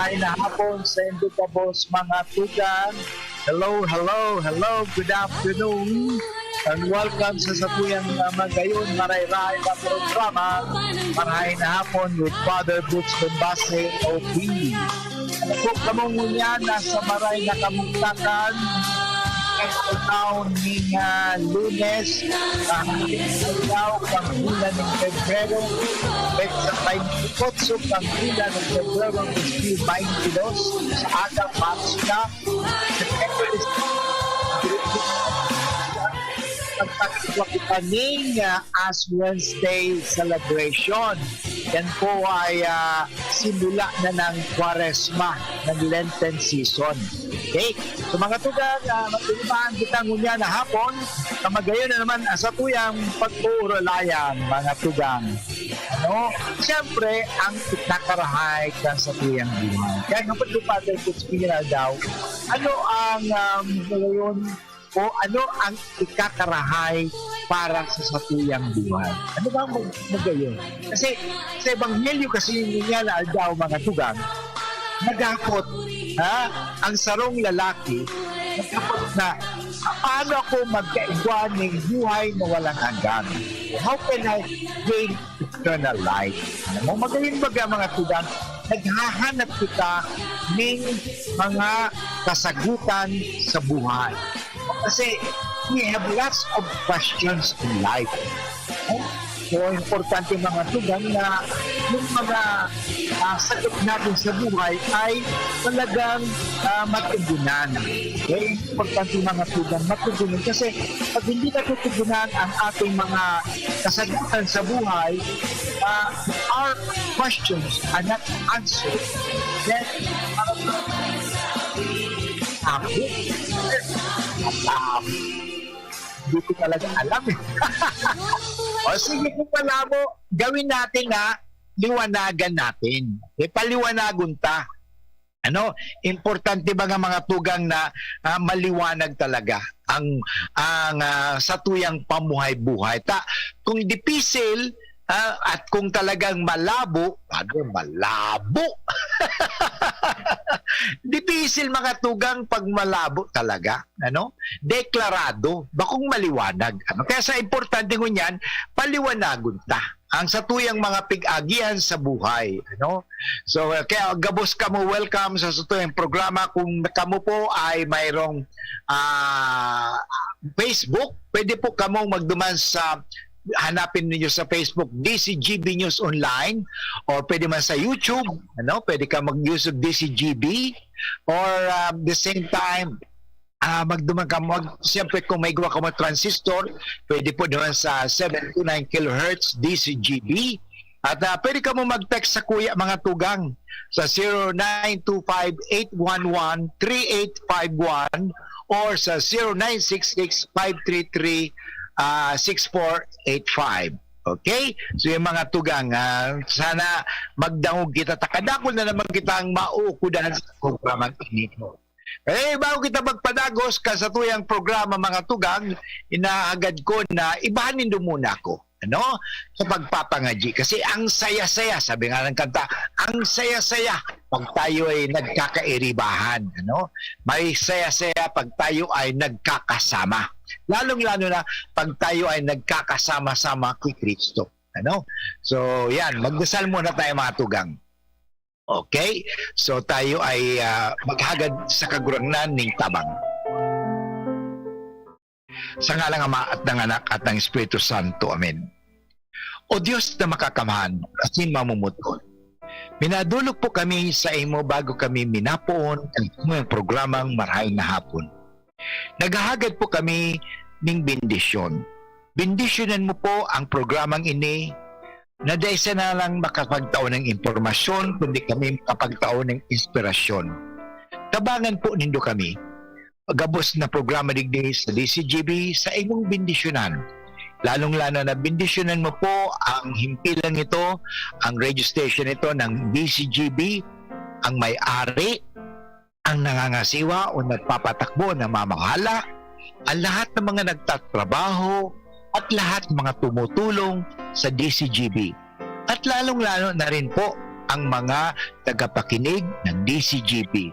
Marahay na hapon sa Indicabos mga tugang. Hello, hello, hello, good afternoon. And welcome sa satuyang magayon maray-ray na programa. Marahay na hapon with Father Butch Bombase OP. Ano po kamungunya nasa maray na kamugtakan taon ng Lunes araw pang bulan ng Pebrero sa 28 pang bulan ng Pebrero 2022 sa agang March na pagpapitaning as Wednesday celebration. Yan po ay simula na ng Kwaresma ng Lenten season. Okay? So mga tugang, matulungan kita ngunya na hapon, kamagayon na naman sa tuyang pag-uuralayan mga tugang. Ano? Siyempre, ang itakarahay ka sa tuyang buhay. Kaya kapag lupaday ko daw, ano ang ngayon o ano ang ikakarahay para sa satuyang buhay? Ano ba ang magayon? Kasi sa Ebanghelyo kasi yung nga na daw mga tugang, nagakot ang sarong lalaki, nagakot na paano ako magkaigwa ng buhay na walang hanggan? How can I gain eternal life? Ano mo magayon baga mga tugang, naghahanap kita ng mga kasagutan sa buhay. Kasi we have lots of questions in life. So, importante mga tugang na yung mga sagot natin sa buhay ay talagang matugunan. Okay? Importante mga tugang matugunan. Kasi pag hindi natutugunan ang ating mga kasagutan sa buhay, our questions are not answered. Then, hindi ko talaga alam eh. O sige kung pala mo, gawin natin na liwanagan natin. Paliwanagon ta. Ano, importante ba nga mga tugang na maliwanag talaga ang satuyang pamuhay-buhay. Kung dipisil at kung talagang malabo, malabo? Dipisil mga tugang pag malabo talaga, ano? Deklarado, bakong maliwanag. Ano? Kaya sa importante ko niyan, paliwanagon ta ang satuyang mga pig-agihan sa buhay, ano? So kaya gabos kamo, welcome sa satuyang programa. Kung kamo po ay mayroong Facebook, pwede po kamo magduman sa hanapin niyo sa Facebook DCGB News Online, or pwede man sa YouTube, ano, pwede ka mag-use of DCGB, or the same time magduman ka siyempre kung may gawa ka mo transistor, pwede po naman sa 729 kHz DCGB, at pwede ka mo mag-text sa kuya mga tugang sa 0925-811-3851 or sa 0966-533 6485. Okay? So yung mga tugang, sana magdangog kita. Takadakol na naman kita ang maukudan sa programang inito. Bago kita magpadagos ka sa tuyang programa mga tugang, inaagad ko na ibahanin do muna ako. Ano? Sa pagpapangaji. Kasi ang saya-saya, sabi nga ng kanta, ang saya-saya pag tayo ay nagkakairibahan. Ano? May saya-saya pag tayo ay nagkakasama. Lalong-lalo na pag tayo ay nagkakasama-sama kay Kristo. Ano? So, yan. Magdasal muna tayo mga tugang. Okay? So, tayo ay maghagad sa kagurangnan ng tabang. Sa ngalang Ama at ng Anak at ng Espiritu Santo. Amen. O Diyos na makakamahan, asin mamumuton. Minadulog po kami sa imo bago kami minapoon ang iyong programang Marahay na Hapon. Naghahagad po kami ng bendisyon. Bendisyonan mo po ang programang ini na dahil sa na lang makapagtaon ng impormasyon, kundi kami makapagtaon ng inspirasyon. Tabangan po nindo kami. Gabos na programa digdi sa DCGB sa imong bendisyonan. Lalong-lalo na bendisyonan mo po ang himpilan ito, ang radio station ito ng DCGB, ang may-ari, ang nangangasiwa o nagpapatakbo na mamahala, ang lahat ng mga nagtatrabaho at lahat ng mga tumutulong sa DCGB. At lalong-lalo na rin po ang mga tagapakinig ng DCGP.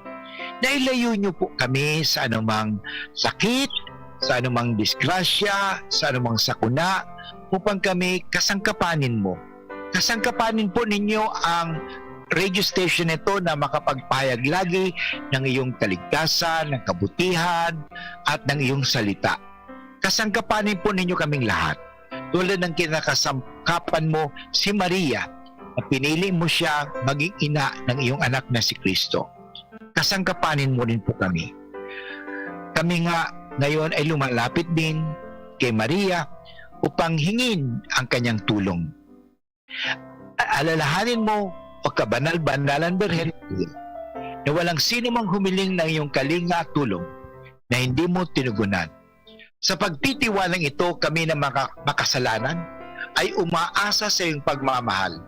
Nailayo niyo po kami sa anumang sakit, sa anumang disgrasya, sa anumang sakuna, upang kami kasangkapanin mo. Kasangkapanin po ninyo ang radio station ito na makapagpahayag lagi ng iyong kaligtasan, ng kabutihan, at ng iyong salita. Kasangkapanin po ninyo kaming lahat. Tulad ng kinakasangkapan mo si Maria, na pinili mo siya maging ina ng iyong anak na si Kristo. Kasangkapanin mo rin po kami. Kami nga ngayon ay lumalapit din kay Maria upang hingin ang kanyang tulong. Alalahanin mo, o kabanal-banalan Birhen, na walang sino mang humiling ng iyong kalinga at tulong na hindi mo tinugunan. Sa pagtitiwalang ito, kami na makasalanan ay umaasa sa iyong pagmamahal.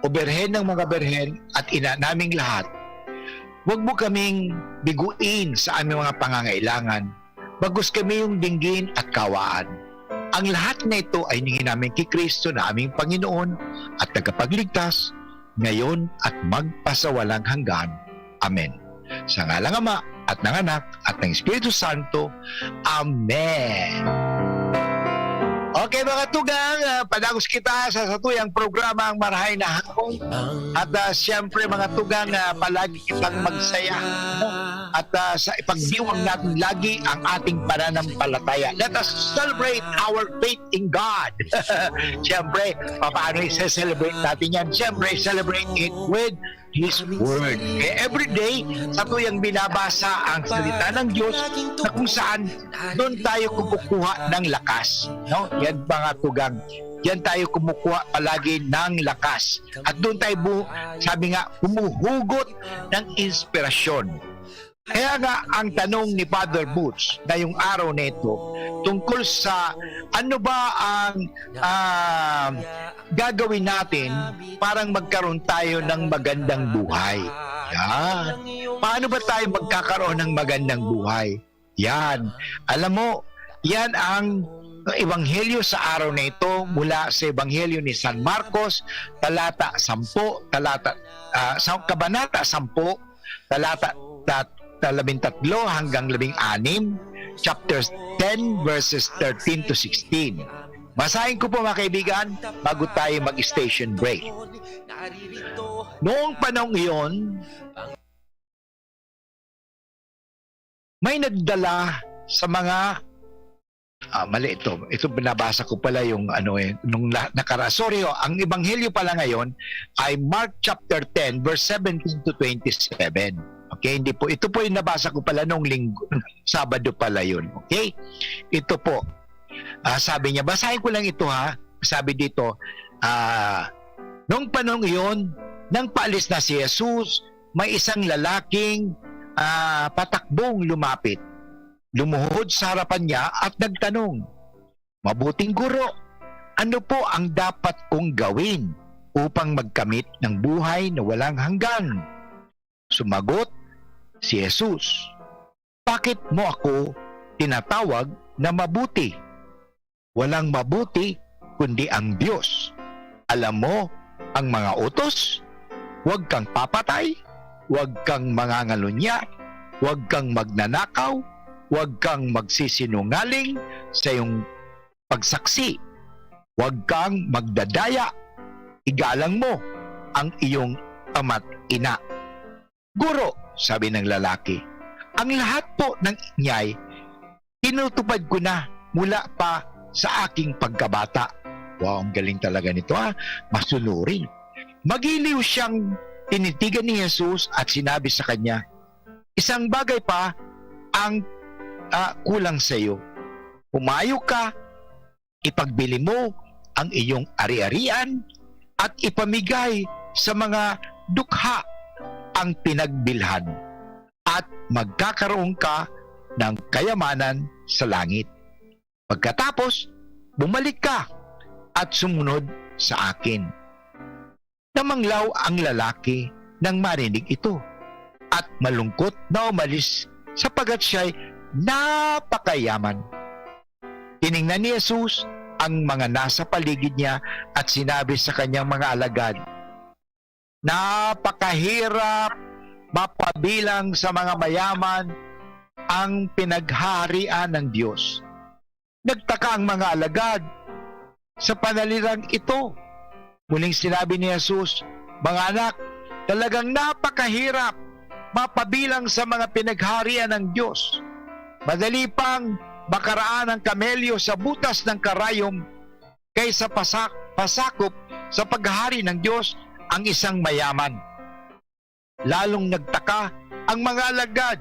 O Birhen ng mga Birhen at ina naming lahat, huwag mo kaming biguin sa aming mga pangangailangan, bagkus kami yung dinggin at kawaan. Ang lahat na ito ay hingin namin kay Kristo na aming Panginoon at tagapagligtas, ngayon at magpasawalang hanggan. Amen. Sa ngalang Ama at ng Anak at ng Espiritu Santo. Amen. Okay mga tugang, padagos kita sa satuyang programa ang Marahay na Hapon. At siyempre mga tugang, palagi kitang magsaya. At sa ipagdiwang natin lagi ang ating pananampalataya. Let us celebrate our faith in God. Siyempre, paano i-celebrate natin yan? Siyempre, celebrate it with His Word. Every day, sa tuyang binabasa ang salita ng Diyos na kung saan doon tayo kumukuha ng lakas. No? Yan mga tugang. Yan tayo kumukuha palagi ng lakas. At doon tayo, sabi nga, humuhugot ng inspirasyon. Kaya nga ang tanong ni Father Butch na yung araw na ito tungkol sa ano ba ang gagawin natin parang magkaroon tayo ng magandang buhay. Yan. Paano ba tayo magkakaroon ng magandang buhay? Yan. Alam mo, yan ang Ebanghelyo sa araw na ito mula sa Ebanghelyo ni San Marcos, talata 10, kabanata 10, talata 13 hanggang 16, chapters 10 verses 13 to 16. Basahin ko po mga kaibigan bago tayo mag-station break. Noong panahon iyon, may nagdala sa mga mali ito. Ito binabasa ko pala yung nung sorry, ang ebanghelyo pala ngayon ay Mark chapter 10 verse 17 to 27. Okay, hindi po. Ito po yung nabasa ko pala nung Sabado pala yun. Okay? Ito po. Sabi niya, basahin ko lang ito ha. Sabi dito, nung panahon iyon, nang paalis na si Jesus, may isang lalaking patakbong lumapit. Lumuhod sa harapan niya at nagtanong, "Mabuting guro, ano po ang dapat kong gawin upang magkamit ng buhay na walang hanggan?" Sumagot si Jesus, "Bakit mo ako tinatawag na mabuti? Walang mabuti kundi ang Diyos. Alam mo ang mga utos? Huwag kang papatay, huwag kang mangangalunya, huwag kang magnanakaw, huwag kang magsisinungaling sa iyong pagsaksi, huwag kang magdadaya, igalang mo ang iyong ama't ina." "Guro," sabi ng lalaki, "ang lahat po ng inyay, tinutupad ko na mula pa sa aking pagkabata." Wow, ang galing talaga nito masunurin. Magiliw siyang tinitigan ni Jesus at sinabi sa kanya, "Isang bagay pa ang kulang sa iyo. Pumayo ka, ipagbili mo ang iyong ari-arian at ipamigay sa mga dukha ang pinagbilhan at magkakaroon ka ng kayamanan sa langit. Pagkatapos, bumalik ka at sumunod sa akin." Namanglaw ang lalaki nang marinig ito at malungkot na umalis sapagat siya'y napakayaman. Tiningnan ni Jesus ang mga nasa paligid niya at sinabi sa kanyang mga alagad, napakahirap mapabilang sa mga mayaman ang pinaghaharian ng Diyos. Nagtaka ang mga alagad sa panalirang ito. Muling sinabi ni Jesus, mga anak, talagang napakahirap mapabilang sa mga pinagharian ng Diyos. Madali pang makaraan ang kamelyo sa butas ng karayom kaysa pasakop sa paghahari ng Diyos ang isang mayaman. Lalong nagtaka ang mga alagad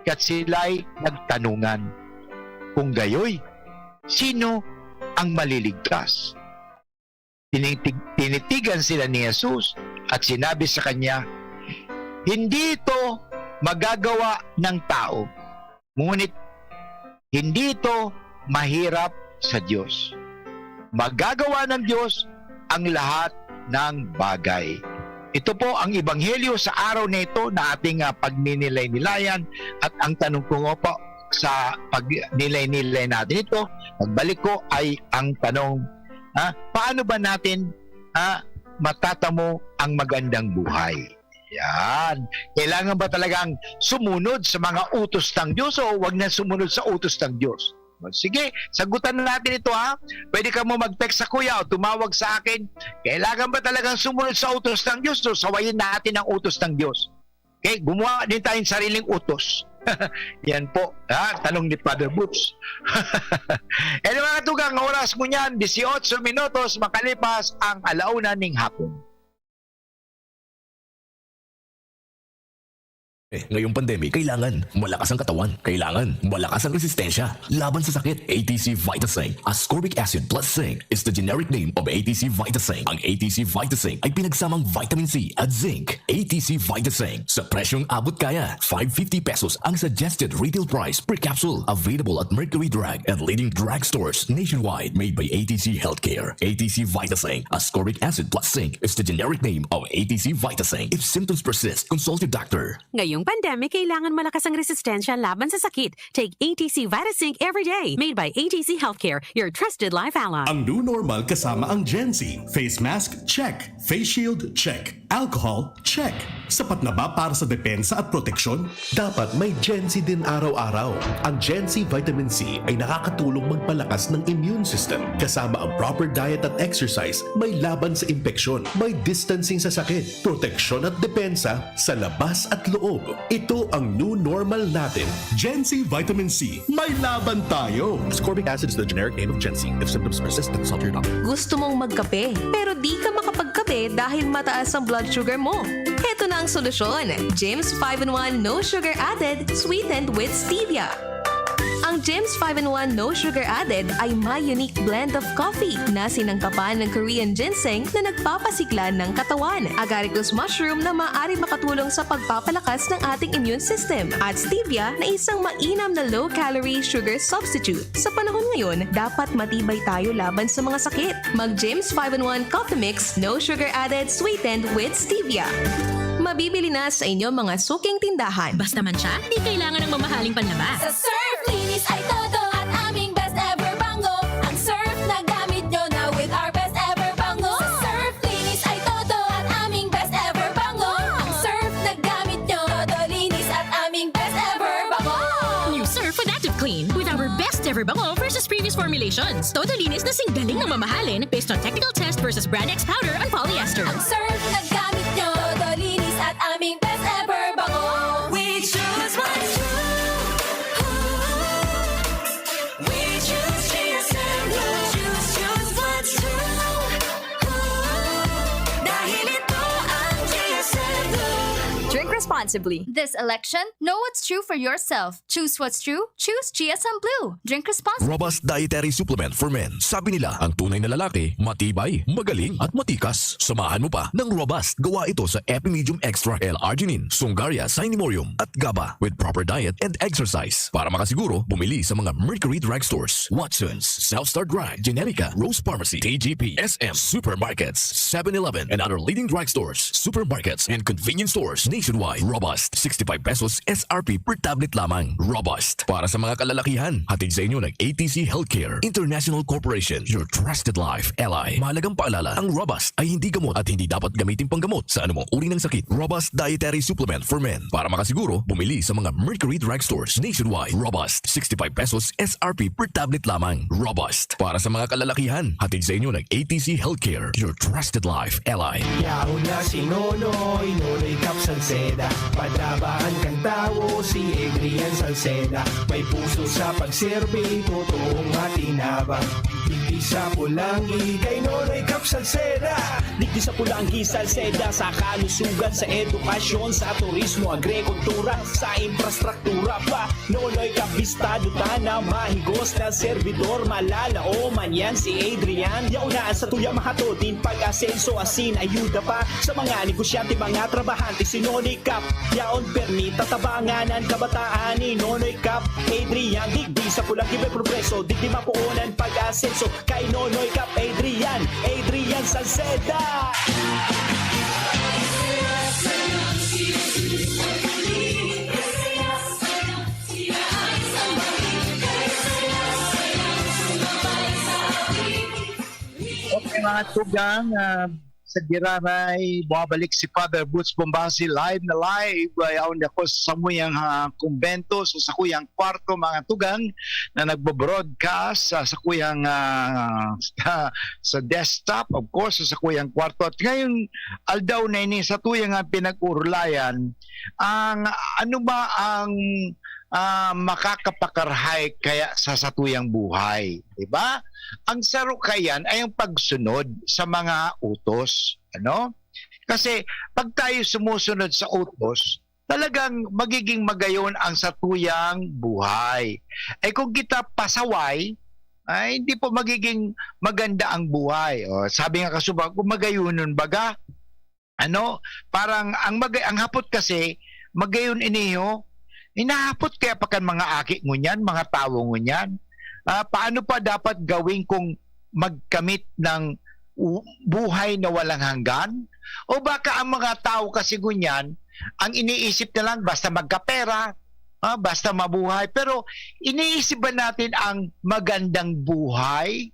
kat sila'y nagtanungan, kung gayoy, sino ang maliligtas? Tinitigan sila ni Jesus at sinabi sa kanya, hindi ito magagawa ng tao, ngunit hindi ito mahirap sa Diyos. Magagawa ng Diyos ang lahat ng bagay. Ito po ang ebanghelyo sa araw na ito na ating pagninilay-nilayan, at ang tanong ko nga po sa pagnilay-nilay natin ito, pagbalik ko ay ang tanong, paano ba natin matatamo ang magandang buhay? Yan. Kailangan ba talagang sumunod sa mga utos ng Diyos o wag na sumunod sa utos ng Diyos? Sige, sagutan na natin ito ha. Pwede ka mo mag-text sa kuya o tumawag sa akin. Kailangan ba talagang sumunod sa utos ng Diyos o sawayin natin ang utos ng Diyos? Okay, gumawa din tayong sariling utos. Yan po, tanong ni Father Boots. Mga tugang, oras mo niyan, 18 minutos makalipas ang 1:00 ng hapon. Ngayong pandemic, kailangan malakas ang katawan. Kailangan malakas ang resistensya laban sa sakit. ATC Vitasync Ascorbic Acid plus Zinc is the generic name of ATC Vitasync. Ang ATC Vitasync ay pinagsamang vitamin C at zinc. ATC Vitasync sa presyong abot kaya. 550 pesos ang suggested retail price per capsule. Available at Mercury Drug and leading drugstores nationwide. Made by ATC Healthcare. ATC Vitasync Ascorbic Acid plus Zinc is the generic name of ATC Vitasync. If symptoms persist, consult your doctor. Ngayong pandemic, kailangan malakas ang resistensya laban sa sakit. Take ATC Vitasync every day. Made by ATC Healthcare, your trusted life ally. Ang new normal kasama ang Gen-Z. Face mask, check. Face shield, check. Alcohol, check. Sapat na ba para sa depensa at proteksyon? Dapat may Gen-Z din araw-araw. Ang Gen-Z Vitamin C ay nakakatulong magpalakas ng immune system. Kasama ang proper diet at exercise, may laban sa impeksyon, may distancing sa sakit, proteksyon at depensa sa labas at loob. Ito ang new normal natin. Gen-Z Vitamin C. May laban tayo! Ascorbic acid is the generic name of Gen-Z. If symptoms persist, consult your doctor. Gusto mong magkape, pero di ka makapagkape dahil mataas ang blood sugar mo. Heto na ang solusyon. Jims 5-in-1 No Sugar Added, sweetened with stevia. Ang Jims 5-in-1 No Sugar Added ay may unique blend of coffee na sinangkapan ng Korean ginseng na nagpapasigla ng katawan, agaricus mushroom na maaari makatulong sa pagpapalakas ng ating immune system, at stevia na isang mainam na low-calorie sugar substitute. Sa panahon ngayon, dapat matibay tayo laban sa mga sakit. Mag Jims 5-in-1 Coffee Mix No Sugar Added, sweetened with stevia. Mabibili na sa inyong mga suking tindahan. Basta man siya, di kailangan ng mamahaling panlabas. Sa Surf Linis ay todo at aming best ever bango. Ang surf na gamit nyo na with our best ever bango. Sa Surf Linis ay todo at aming best ever bango. Ang surf na gamit nyo, todo linis at aming best ever bango. New Surf with Active Clean with our best ever bango versus previous formulations. Todo linis na singgaling na mamahalin based on technical test versus Brand X powder and polyester. Ang surf na gamit nyo, todo linis at aming best ever bango. We choose what's true. We choose GSM. Choose what's true. Dahil ito ang GSM. Drink responsibly. This election, know what's true for yourself. Choose what's true. Choose GSM Blue. Drink responsibly. Robust dietary supplement for men. Sabi nila, ang tunay na lalaki, matibay, magaling at matikas. Samahan mo pa ng Robust. Gawa ito sa Epimedium Extra L-Arginine, Sungaria Sinimorium at GABA with proper diet and exercise. Para makasiguro, bumili sa mga Mercury Drugstores, Watson's, Southstar Drug, Generika, Rose Pharmacy, TGP, SM, Supermarkets, 7-Eleven, and other leading drugstores, supermarkets, and convenience stores nationwide. Robust, 65 pesos SRP per tablet lamang. Robust, para sa mga kalalakihan. Hatid sa inyo ng ATC Healthcare International Corporation, your trusted life ally. Mahalagang paalala, ang Robust ay hindi gamot at hindi dapat gamitin panggamot sa anumang uri ng sakit. Robust Dietary Supplement for Men. Para makasiguro, bumili sa mga Mercury Drug Stores nationwide. Robust, 65 pesos SRP per tablet lamang. Robust, para sa mga kalalakihan. Hatid sa inyo ng ATC Healthcare, your trusted life ally. Yaon na si Nonoy, Nonoy Cap Salceda. Padabaan kang tao, si Adrian Salceda. May puso sa pagserbe, totoong matinabang. Digdi sa Pulangi, kay Nonoy Cap Salceda. Digdi sa Pulangi, Salceda. Sa kalusugan, sa edukasyon, sa turismo, agrikultura, sa infrastruktura pa. Nonoy Cap Bistado na mahigos na servidor. Malalao man yan si Adrian. Yaunaan sa tuya mahatotin, pag-asenso asin, ayuda pa sa mga negosyante, mga trabahante. Si Nonoy Cap, yaon permita, tabanganan, kabataan ni Nonoy Cap. Adrian, digdi sa Pulangi may progreso, digdi mapuunan pag-asenso. Kay Nonoy Cap, Adrian Salceda. Okay mga tugang, sa Giraray, bumabalik si Father Boots Bombasi live. Ayaw ako sa samuyang kumbento, sa sakuyang kwarto mga tugang na nagbo-broadcast sa sakuyang sa desktop, of course, sa sakuyang kwarto. At ngayon, aldaw na ini sa tuyang pinag-urulayan, ang ano ba ang makakapakarhay kaya sa satuyang buhay, di ba? Ang sarukayan ay ang pagsunod sa mga utos, ano? Kasi pag tayo sumusunod sa utos, talagang magiging magayon ang satuyang buhay. Ay kung kita pasaway, ay hindi po magiging maganda ang buhay. O, sabi nga kasubag, kung magayonon baga, ano? Parang ang hapot kasi magayon iniyo. Inahapot kaya pa kan mga aki mo niyan, mga tao mo niyan. Paano pa dapat gawin kung magkamit ng buhay na walang hanggan? O baka ang mga tao kasi gunyan, ang iniisip na lang basta magkapera, basta mabuhay. Pero iniisip ba natin ang magandang buhay?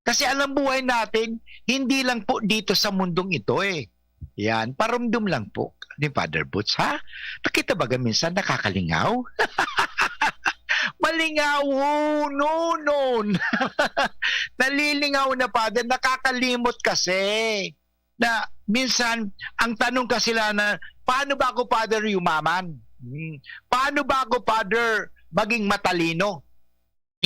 Kasi alam buhay natin, hindi lang po dito sa mundong ito eh. Yan, parumdum lang po ni Father Boots, ha? Nakita ba minsan nakakalingaw? Malingaw, no. Nalilingaw na, Father, nakakalimot kasi. Na minsan, ang tanong kasi na, paano ba ako, Father, yumaman? Paano ba ako, Father, maging matalino?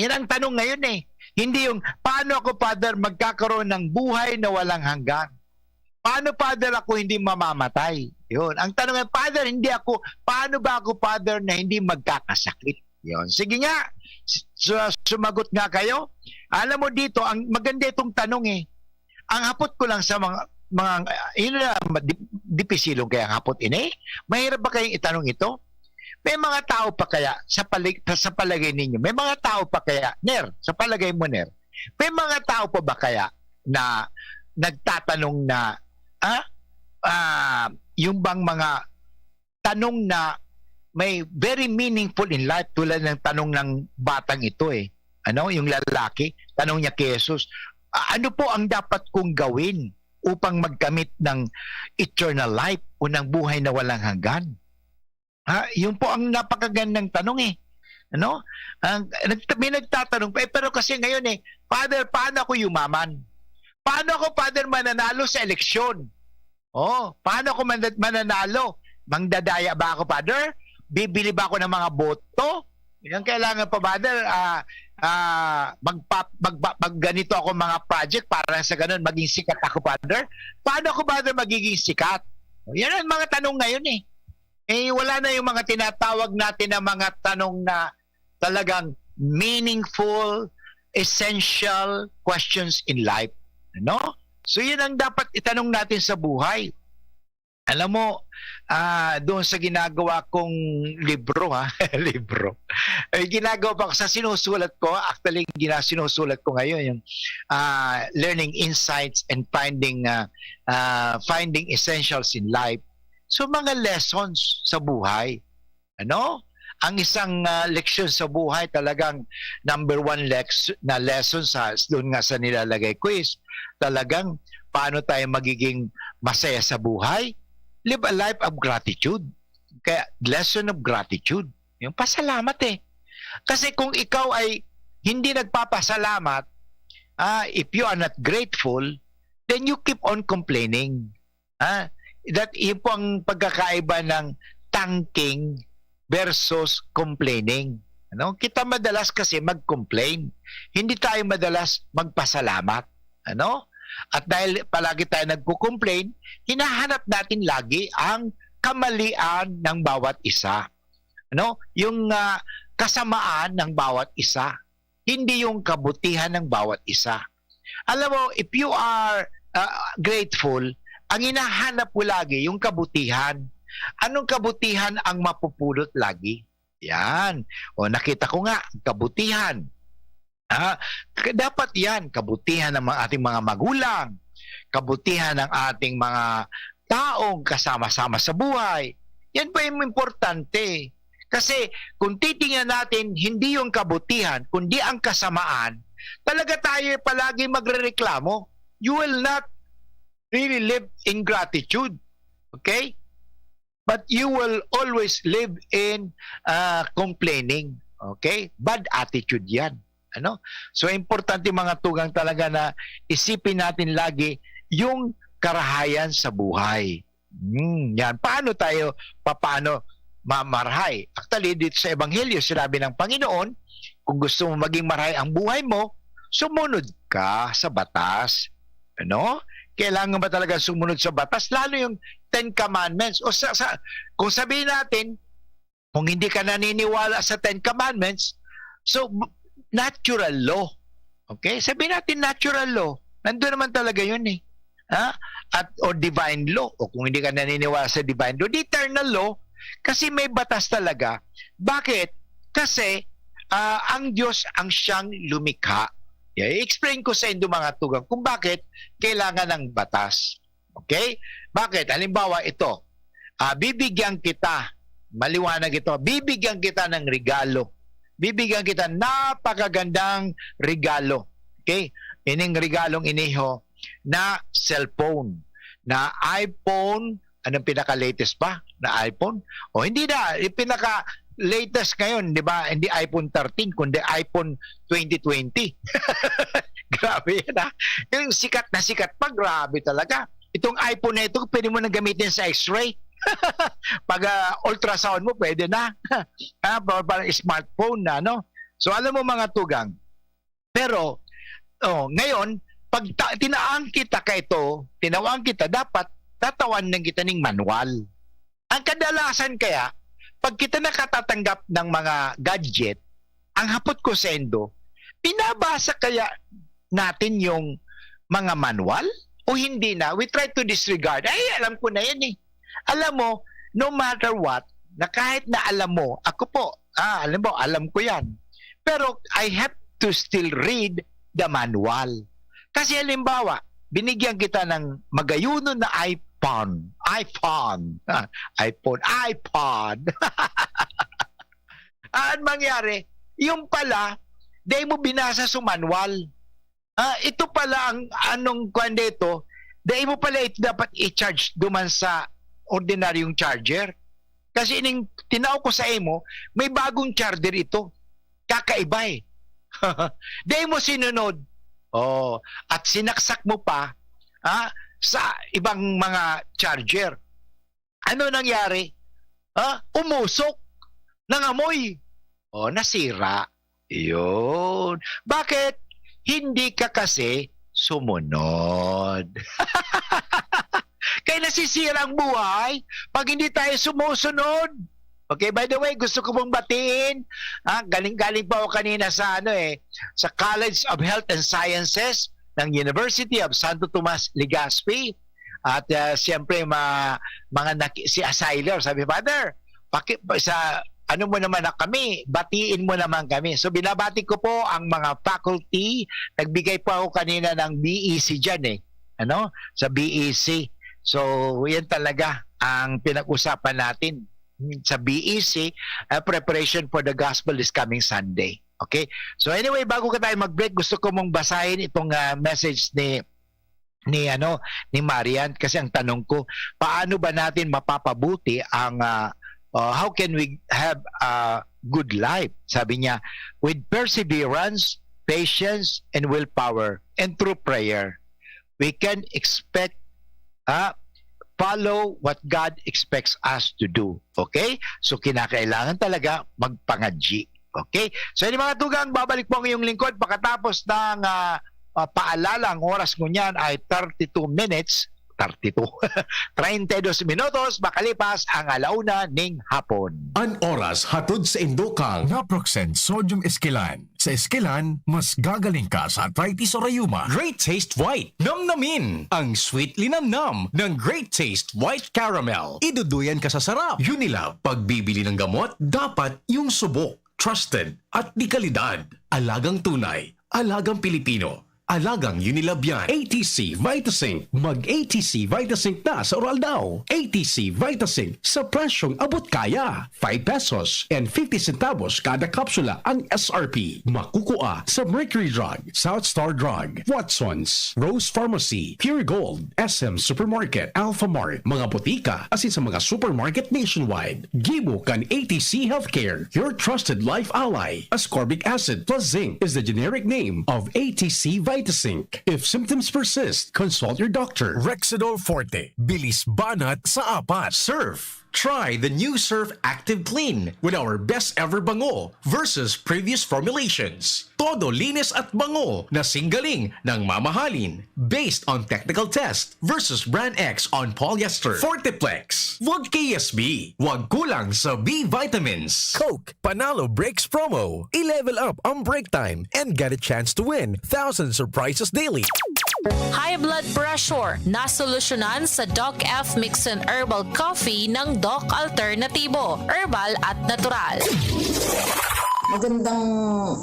Yan ang tanong ngayon eh. Hindi yung, paano ako, Father, magkakaroon ng buhay na walang hanggan? Paano, Father, ako hindi mamamatay? Yun. Ang tanong ay, Father, paano ba ako, Father, na hindi magkakasakit? Yun. Sige nga, sumagot nga kayo. Alam mo dito, ang maganda itong tanong eh. Ang hapot ko lang sa mga dipisilong kaya ang hapot ini. Mahirap ba kayong itanong ito? May mga tao pa kaya sa palagay ninyo? May mga tao pa kaya, Ner, sa palagay mo, Ner, may mga tao pa ba kaya na nagtatanong na yung bang mga tanong na may very meaningful in life tulad ng tanong ng batang ito eh. Ano, yung lalaki, tanong niya kay Jesus, ano po ang dapat kong gawin upang magkamit ng eternal life o ng buhay na walang hanggan? Yun po ang napakagandang tanong eh. Ano? May nagtatanong pa, pero kasi ngayon eh, Father, paano ako yumaman? Paano ako, Father, mananalo sa eleksyon? Paano ako mananalo? Mangdadaya ba ako, Father? Bibili ba ako ng mga boto? Yan kailangan pa, Father, ganito ako mga project para sa ganun, maging sikat ako, Father. Paano ako, Father, magiging sikat? Yan ang mga tanong ngayon eh. Wala na yung mga tinatawag natin na mga tanong na talagang meaningful, essential questions in life. Ano? So yun ang dapat itanong natin sa buhay. Alam mo, doon sa ginagawa kong libro, libro. Ginagawa pa ko sa sinusulat ko, actually sinusulat ko ngayon yung Learning Insights and Finding Essentials in Life. So mga lessons sa buhay. Ano? Ang isang leksyon sa buhay talagang number one na lesson doon nga sa nilalagay ko is talagang paano tayo magiging masaya sa buhay. Live a life of gratitude. Kaya lesson of gratitude. Yung pasalamat eh. Kasi kung ikaw ay hindi nagpapasalamat, if you are not grateful, then you keep on complaining. That yun po ang pagkakaiba ng thanking versus complaining. Ano? Kita madalas kasi mag-complain. Hindi tayo madalas magpasalamat. Ano? At dahil palagi tayo nagko-complain, hinahanap natin lagi ang kamalian ng bawat isa. Ano? Yung kasamaan ng bawat isa. Hindi yung kabutihan ng bawat isa. Alam mo, if you are grateful, ang hinahanap mo lagi yung kabutihan. Anong kabutihan ang mapupulot lagi? Yan. O nakita ko nga, kabutihan. Dapat yan, kabutihan ng ating mga magulang, kabutihan ng ating mga taong kasama-sama sa buhay. Yan pa yung importante. Kasi kung titingnan natin, hindi yung kabutihan, kundi ang kasamaan, talaga tayo palagi magrereklamo. You will not really live in gratitude. Okay? But you will always live in complaining. Okay? Bad attitude yan. Ano? So, importante mga tugang talaga na isipin natin lagi yung karahayan sa buhay. Yan. Paano mamarhay? Actually, dito sa Ebanghelyo, sinabi ng Panginoon, kung gusto mo maging marhay ang buhay mo, sumunod ka sa batas. Ano? Kailangan ba talaga sumunod sa batas? Lalo yung 10 Commandments. O kung sabihin natin, kung hindi ka naniniwala sa 10 Commandments, so natural law. Okay? Sabihin natin natural law. Nandun naman talaga yun eh. Or divine law. O kung hindi ka naniniwala sa divine law, the eternal law, kasi may batas talaga. Bakit? Kasi ang Diyos ang siyang lumikha. I-explain ko sa inyo mga tugang kung bakit kailangan ng batas. Okay? Bakit? Halimbawa ito, bibigyan kita, maliwanag ito, bibigyan kita ng regalo. Bibigyan kita napakagandang regalo. Okay? Ining regalong iniho na cellphone, na iPhone, anong pinaka-latest pa na iPhone? O hindi na, pinaka-latest ngayon, di ba? Hindi iPhone 13, kundi iPhone 2020. Grabe yan ha. Yung sikat na sikat pa, grabe talaga. Itong iPhone na ito, pwede mo na gamitin sa x-ray. Pag ultrasound mo, pwede na. Parang smartphone na, no? So, alam mo mga tugang. Pero, ngayon, pag tinawang kita, dapat tatawan ng kita ng manual. Ang kadalasan kaya, pag kita nakatatanggap ng mga gadget, ang hapot ko sa endo, pinabasa kaya natin yung mga manual o hindi na? We try to disregard. Ay, alam ko na yan eh. Alam mo, no matter what, na kahit na alam mo, ako po, alam ko yan. Pero I have to still read the manual. Kasi halimbawa, binigyan kita ng magayuno na iPod. Ang mangyari, yung pala, di mo binasa sa manual. Ito pala ang anong dito, di mo pala ito dapat i-charge duman sa ordinaryong charger. Kasi tinaw ko sa imo, may bagong charger ito. Kakaiba eh. Di mo sinunod. At sinaksak mo pa sa ibang mga charger. Ano nangyari? Umusok. Nangamoy. Nasira. Yun. Bakit? Hindi ka kasi sumunod. Kaya nasisira ang buhay pag hindi tayo sumusunod. Okay, by the way, gusto ko pong batiin. Galing pa ako kanina sa sa College of Health and Sciences ng University of Santo Tomas Legazpi. At siyempre si Asylor, sabi, Father, mo naman na kami, batiin mo naman kami. So binabati ko po ang mga faculty. Nagbigay po ako kanina ng BEC dyan sa BEC. So yan talaga. ang pinag-usapan natin sa BEC, Preparation for the Gospel this coming Sunday. Okay? So anyway, bago ka tayo mag-break, gusto ko mong basahin itong message ni Marian, kasi ang tanong ko, paano ba natin mapapabuti ang how can we have a good life? Sabi niya, with perseverance, patience, and willpower, and through prayer, we can expect follow what God expects us to do. Okay? So kinakailangan talaga magpangadji. Okay? So yung mga tugang, babalik po ang iyong lingkod pagkatapos ng paalala. Ang oras mo niyan ay 32 minutos makalipas ang alauna ning hapon. An oras hatod sa Indokang. Naproxen Sodium Esquilan. Sa Esquilan, mas gagaling ka sa arthritis o rayuma. Great Taste White. Namnamin ang sweetly namnam ng Great Taste White Caramel. Iduduyan ka sa sarap. Unilab, pagbibili ng gamot, dapat yung subok, trusted at di kalidad. Alagang tunay, alagang Pilipino. Alagang Unilab yan. ATC Vitasync. Mag-ATC Vitasync na sa oral daw. ATC Vitasync sa presyong abot kaya. 5 pesos and 50 centavos kada kapsula ang SRP. Makukuha sa Mercury Drug, South Star Drug, Watson's, Rose Pharmacy, Pure Gold, SM Supermarket, Alpha Mart, mga butika, asin sa mga supermarket nationwide. Gibo kan ATC Healthcare, your trusted life ally. Ascorbic acid plus zinc is the generic name of ATC Vitasync. If symptoms persist, consult your doctor. Rexidol Forte. Bilis banat sa apat. Surf. Try the new Surf Active Clean with our best ever bango versus previous formulations. Todo linis at bango na singgaling ng mamahalin based on technical test versus Brand X on polyester. Forteplex. Wag KSB. Wag kulang sa B vitamins. Coke Panalo Breaks promo. I-level up ang break time and get a chance to win thousands of prizes daily. High blood pressure, nasolusyonan sa Doc F Mixin Herbal Coffee ng Doc Alternatibo, herbal at natural. Magandang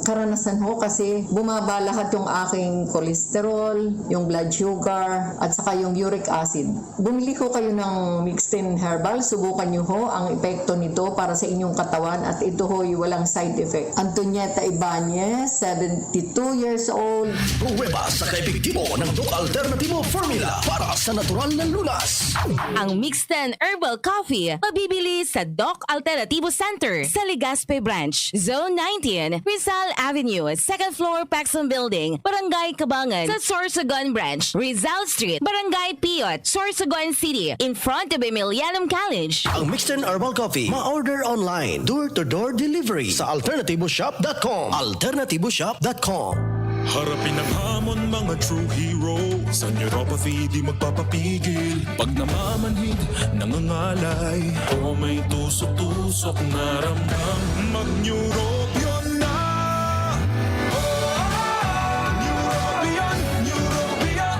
karanasan ho kasi bumaba lahat yung aking cholesterol, yung blood sugar, at saka yung uric acid. Bumili ko kayo ng Mixtin Herbal, subukan nyo ho ang epekto nito para sa inyong katawan at ito ho'y walang side effect. Antonieta Ibanez, 72 years old. Pruweba sa kaepektibo ng Doc Alternatibo Formula para sa natural na lunas. Ang Mixten Herbal Coffee mabibili sa Doc Alternativo Center sa Legazpi Branch, Zone 19, Rizal Avenue, 2nd floor, Paxson Building, Barangay Cabangan, sa Sorsogon Branch, Rizal Street, Barangay Piot, Sorsogon City, in front of Emilianum College. Ang Mixed Herbal Coffee, ma-order online, door-to-door delivery sa alternativoshop.com. alternativoshop.com. Harapin ang hamon, mga true hero. Sa neuropathy di magpapapigil. Pag namamanhid, nangangalay, o may tusok-tusok na ramdam, mag-neurobion na. Neurobion, Neurobion.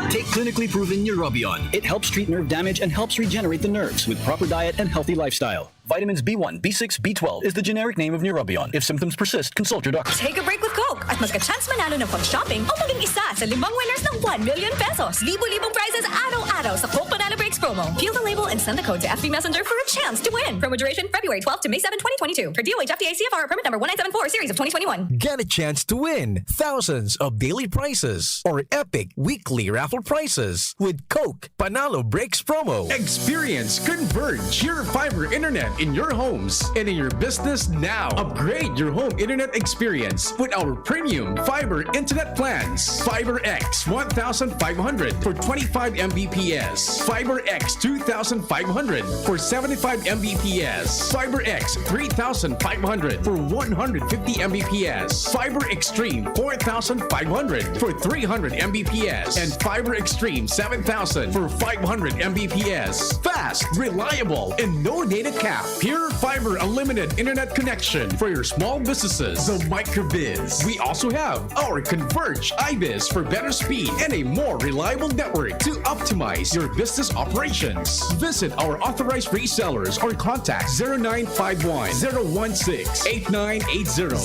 Take clinically proven Neurobion. It helps treat nerve damage and helps regenerate the nerves with proper diet and healthy lifestyle. Vitamins B1, B6, B12 is the generic name of Neurobion. If symptoms persist, consult your doctor. Take a break with Coke at magka-chance manalo ng pag-shopping o maging isa sa 5 winners ng 1 million pesos. Libo-libong prizes araw-araw sa Coke Panalo Breaks promo. Peel the label and send the code to FB Messenger for a chance to win. Promo duration February 12 to May 7, 2022. For DOH FDA CFR permit number 1974 series of 2021. Get a chance to win thousands of daily prizes or epic weekly raffle prizes with Coke Panalo Breaks promo. Experience Converge, your fiber internet in your homes and in your business now. Upgrade your home internet experience with our premium fiber internet plans. Fiber X 1500 for 25 Mbps. Fiber X 2500 for 75 Mbps. Fiber X 3500 for 150 Mbps. Fiber Extreme 4500 for 300 Mbps. And Fiber Extreme 7000 for 500 Mbps. Fast, reliable, and no data cap. Pure Fiber Unlimited Internet Connection for your small businesses. The Microbiz. We also have our Converge iBiz for better speed and a more reliable network to optimize your business operation. operations. Visit our authorized resellers or contact 0951-016-8980,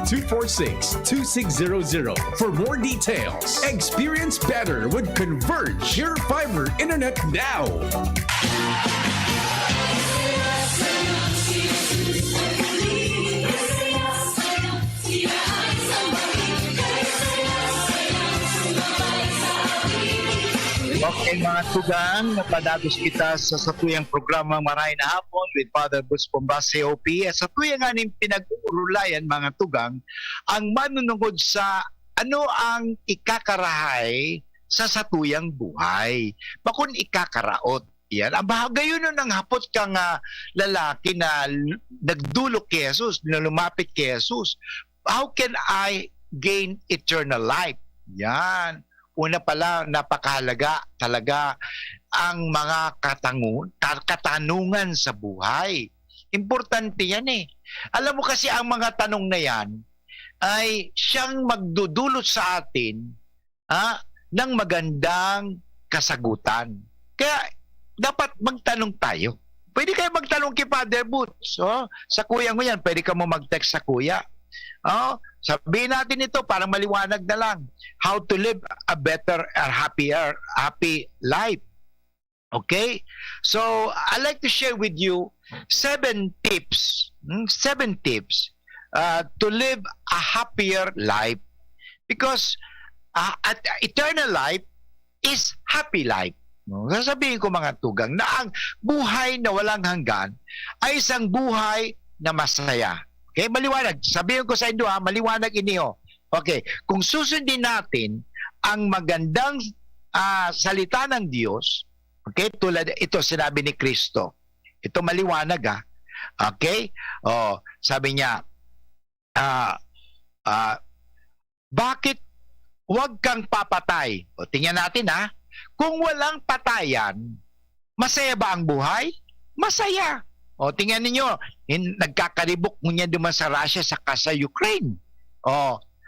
0935-246-2600 for more details. Experience better with Converge Pure Fiber Internet now. Okay mga tugang, napadagos kita sa satuyang programang Maray na Hapon with Father Bruce Pombas, COP. At sa tuyang aning pinag-uulayan mga tugang, ang manunungod sa ano ang ikakarahay sa satuyang buhay. Bakun ikakaraot. Yan. Ang bahagayon nun ng hapot kang lalaki na nagdulok kay Jesus, na lumapit kay Jesus. How can I gain eternal life? Yan. Una pala, napakahalaga talaga ang mga katanungan sa buhay. Importante yan eh. Alam mo kasi ang mga tanong na yan ay siyang magdudulot sa atin ng magandang kasagutan. Kaya dapat magtanong tayo. Pwede kayo magtanong kay Father Boots. Sa kuya mo yan, pwede ka mo mag-text sa kuya. Sabihin natin ito para maliwanag na lang. How to live a better or happy life. Okay? So, I'd like to share with you 7 tips. 7 tips to live a happier life. Because eternal life is happy life. Sasabihin ko mga tugang na ang buhay na walang hanggan ay isang buhay na masaya. Okay, maliwanag. Sabihin ko sa inyo maliwanag iniyo. Okay, kung susundin natin ang magandang salita ng Diyos, okay, tulad ito sinabi ni Kristo. Ito maliwanag Okay? Sabi niya, bakit huwag kang papatay? Tingnan natin kung walang patayan, masaya ba ang buhay? Masaya. Tingnan ninyo, nagkakaribok mo niya duman sa Russia saka sa Ukraine.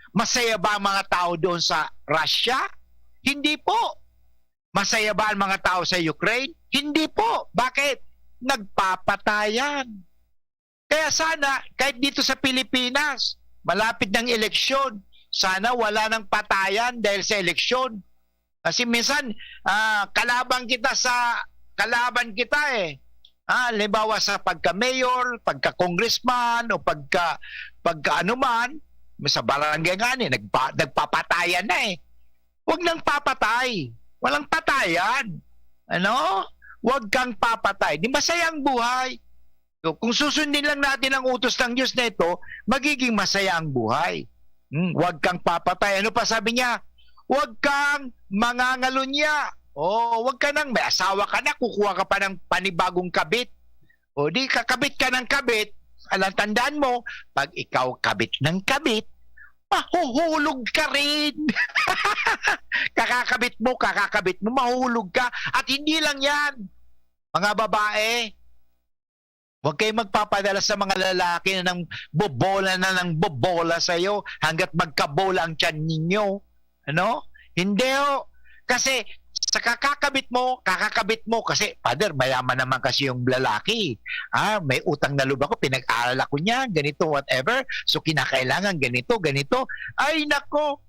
Masaya ba ang mga tao doon sa Russia? Hindi po. Masaya ba ang mga tao sa Ukraine? Hindi po. Bakit? Nagpapatayan. Kaya sana, kahit dito sa Pilipinas, malapit ng eleksyon, sana wala ng patayan dahil sa eleksyon. Kasi minsan, kalaban kita halimbawa sa pagka-mayor, pagka-congressman, o pagka-anuman, sa barangay nga nagpapatayan na Huwag nang papatay. Walang patayan. Huwag kang papatay. Di masaya ang buhay. So, kung susundin lang natin ang utos ng Diyos na ito, magiging masaya ang buhay. Huwag kang papatay. Ano pa sabi niya? Huwag kang mangangalunya. Huwag ka nang, may asawa ka na, kukuha ka pa ng panibagong kabit. Di kakabit ka ng kabit, alam, tandaan mo, pag ikaw kabit ng kabit, mahuhulog ka rin. kakakabit mo, mahuhulog ka. At hindi lang yan. Mga babae, huwag kayong magpapadala sa mga lalaki na nang bobola sa'yo hanggat magkabola ang tiyan ninyo. Hindi Kasi sa kakakabit mo kasi, Father, mayaman naman kasi yung lalaki. May utang na loob ako, pinag-aral ako niya, ganito, whatever. So, kinakailangan ganito. Ay, nako.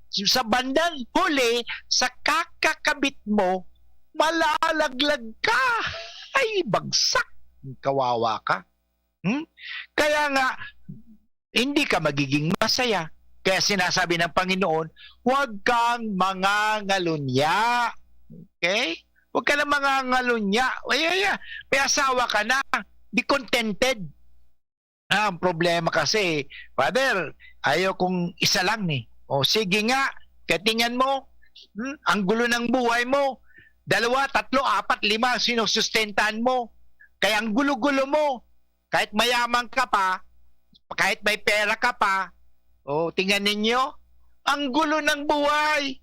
Sa bandang huli, sa kakakabit mo, malalaglag ka. Ay, bagsak. Kawawa ka. Kaya nga, hindi ka magiging masaya. Kaya sinasabi ng Panginoon, huwag kang mangangalunya. Okay? Huwag ka na mangangalunya. May asawa ka na. Be contented. Ang problema kasi, Father, ayaw kong isa lang sige nga, katingan mo, ang gulo ng buhay mo. 2, 3, 4, 5 sinusustentahan mo. Kaya ang gulo-gulo mo, kahit mayaman ka pa, kahit may pera ka pa, tingnan ninyo, ang gulo ng buhay.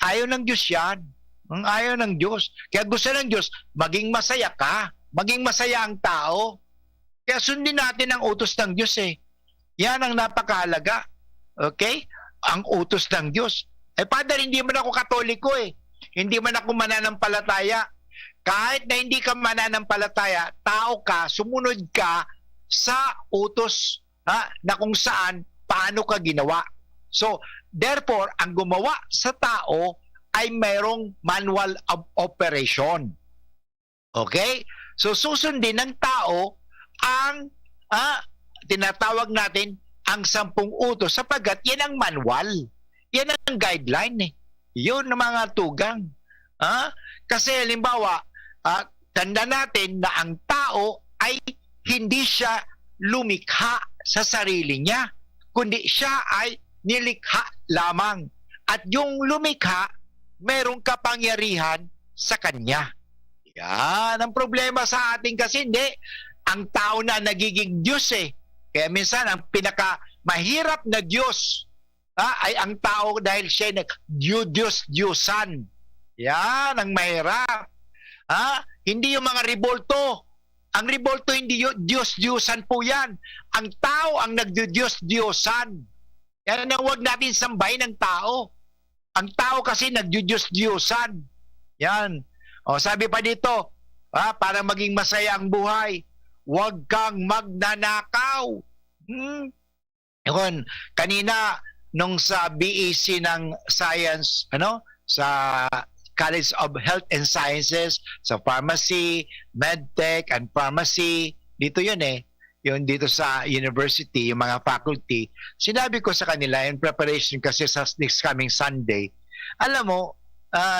Ayaw ng Diyos yan. Ayaw ng Diyos. Kaya gusto ng Diyos, maging masaya ka. Maging masaya ang tao. Kaya sundin natin ang utos ng Diyos Yan ang napakahalaga. Okay? Ang utos ng Diyos. Father, hindi man ako Katoliko Hindi man ako mananampalataya. Kahit na hindi ka mananampalataya, tao ka, sumunod ka sa utos na kung saan, paano ka ginawa. So, therefore, ang gumawa sa tao ay mayroong manual of operation. Okay? So, susundin ng tao ang tinatawag natin ang 10 utos sapagkat yan ang manual. Yan ang guideline eh. Yun ang mga tugang. Kasi halimbawa, tanda natin na ang tao ay hindi siya lumikha sa sarili niya, kundi siya ay nilikha lamang. At yung lumikha, merong kapangyarihan sa kanya. Yan ang problema sa ating kasi hindi. Ang tao na nagiging Diyos eh. Kaya minsan ang pinaka-mahirap na Diyos ay ang tao dahil siya nag-Diyos-Diyosan. Yan ang mahirap. Hindi yung mga rebolto. Ang rebolto hindi Diyos-Diyosan po yan. Ang tao ang nag-Diyos-Diyosan. Yan ang huwag natin sambahin ng tao. Ang tao kasi nag-Diyos-Diyosan. Yan. O, sabi pa dito, para maging masaya ang buhay, huwag kang magnanakaw. Yun, kanina, nung sa BEC ng Science, sa College of Health and Sciences, sa Pharmacy, MedTech, and Pharmacy, dito yun yung dito sa university, yung mga faculty, sinabi ko sa kanila in preparation kasi sa next coming Sunday, alam mo,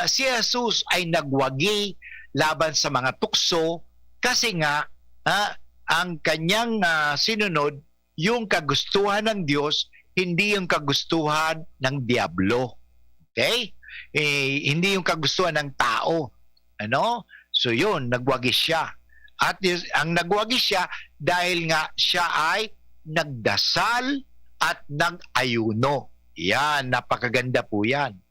si Jesus ay nagwagi laban sa mga tukso kasi nga ang kanyang sinunod yung kagustuhan ng Diyos, hindi yung kagustuhan ng diablo. Okay? Hindi yung kagustuhan ng tao. So yun, nagwagi siya. At ang nagwagi siya dahil nga siya ay nagdasal at nag-ayuno. Yan, napakaganda po yan.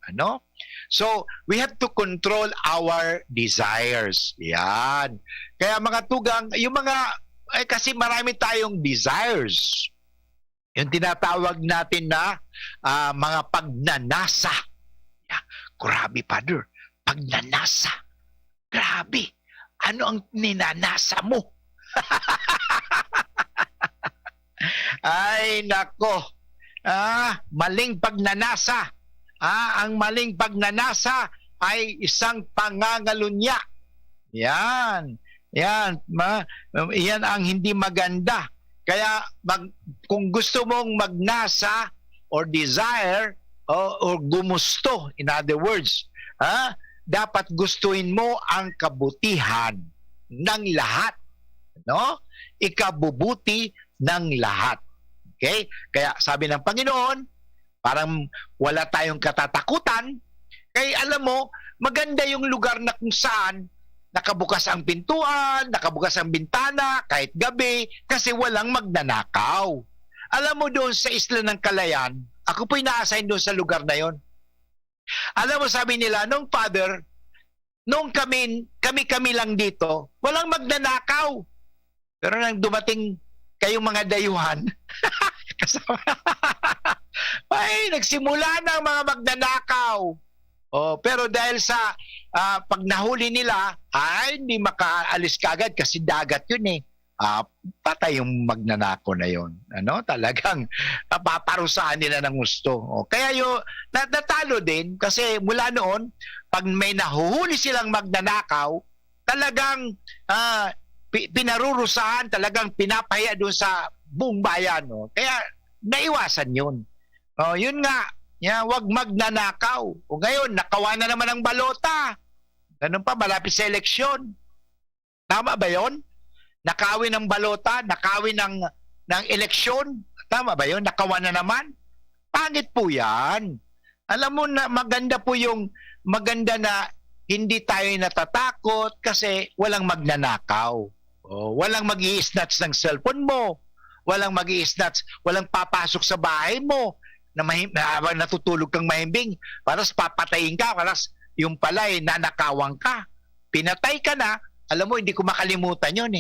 So, we have to control our desires. Yan. Kaya mga tugang, yung mga, kasi marami tayong desires. Yung tinatawag natin na mga pagnanasa. Grabe, Father. Pagnanasa. Grabe. Ano ang ninanasa mo? Ay, nako. Maling pagnanasa. Ang maling pagnanasa ay isang pangangalunya. Yan. Yan. Yan ang hindi maganda. Kaya kung gusto mong magnasa or desire or gumusto, in other words, dapat gustuhin mo ang kabutihan ng lahat. Ikabubuti ng lahat. Okay? Kaya sabi ng Panginoon, parang wala tayong katatakutan. Kaya alam mo, maganda yung lugar na kung saan nakabukas ang pintuan, nakabukas ang bintana, kahit gabi, kasi walang magnanakaw. Alam mo doon sa Isla ng Calayan, ako po'y na-assign doon sa lugar na yon. Alam mo, sabi nila, nung Father, nung kami lang dito, walang magnanakaw. Pero nang dumating kayong mga dayuhan, ay, nagsimula ng mga magnanakaw. Pero dahil sa pag nahuli nila, ay hindi makaalis kagad kasi dagat yun patay yung magnanakaw na yun. Talagang paparusahan nila ng gusto. Kaya yung natalo din kasi mula noon, pag may nahuhuli silang magnanakaw, talagang pinarurusahan, talagang pinapahiya doon sa buong bayan. Kaya naiwasan yun. Yun nga, wag magnanakaw. O ngayon, nakawa na naman ang balota. Ganun pa, malapit sa eleksyon. Tama ba yun? Nakawin ng balota, nakawin ng eleksyon. Tama ba yun? Nakawa na naman. Pangit po yan. Alam mo na maganda po yung maganda na hindi tayo natatakot kasi walang magnanakaw. Walang mag-i-snatch ng cellphone mo. Walang mag-i-snatch, walang papasok sa bahay mo na natutulog kang mahimbing. Paras papatayin ka, paras yung pala nanakawang ka. Pinatay ka na, alam mo, hindi ko makalimutan yun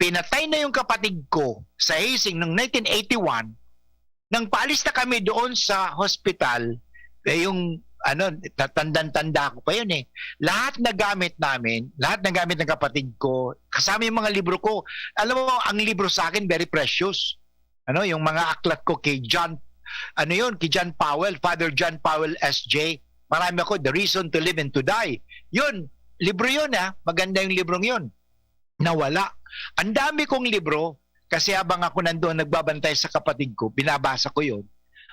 Pinatay na yung kapatid ko sa Hasing noong 1981. Nang paalis na kami doon sa hospital, yung tatandang-tanda ko pa yun eh. Lahat na gamit namin, lahat na gamit ng kapatid ko, kasama yung mga libro ko. Alam mo, ang libro sa akin, very precious. Yung mga aklat ko kay John Powell, Father John Powell SJ. Marami ako, The Reason to Live and to Die. Yun, libro yun maganda yung librong yun. Nawala. Ang dami kong libro, kasi habang ako nandoon nagbabantay sa kapatid ko, binabasa ko yun.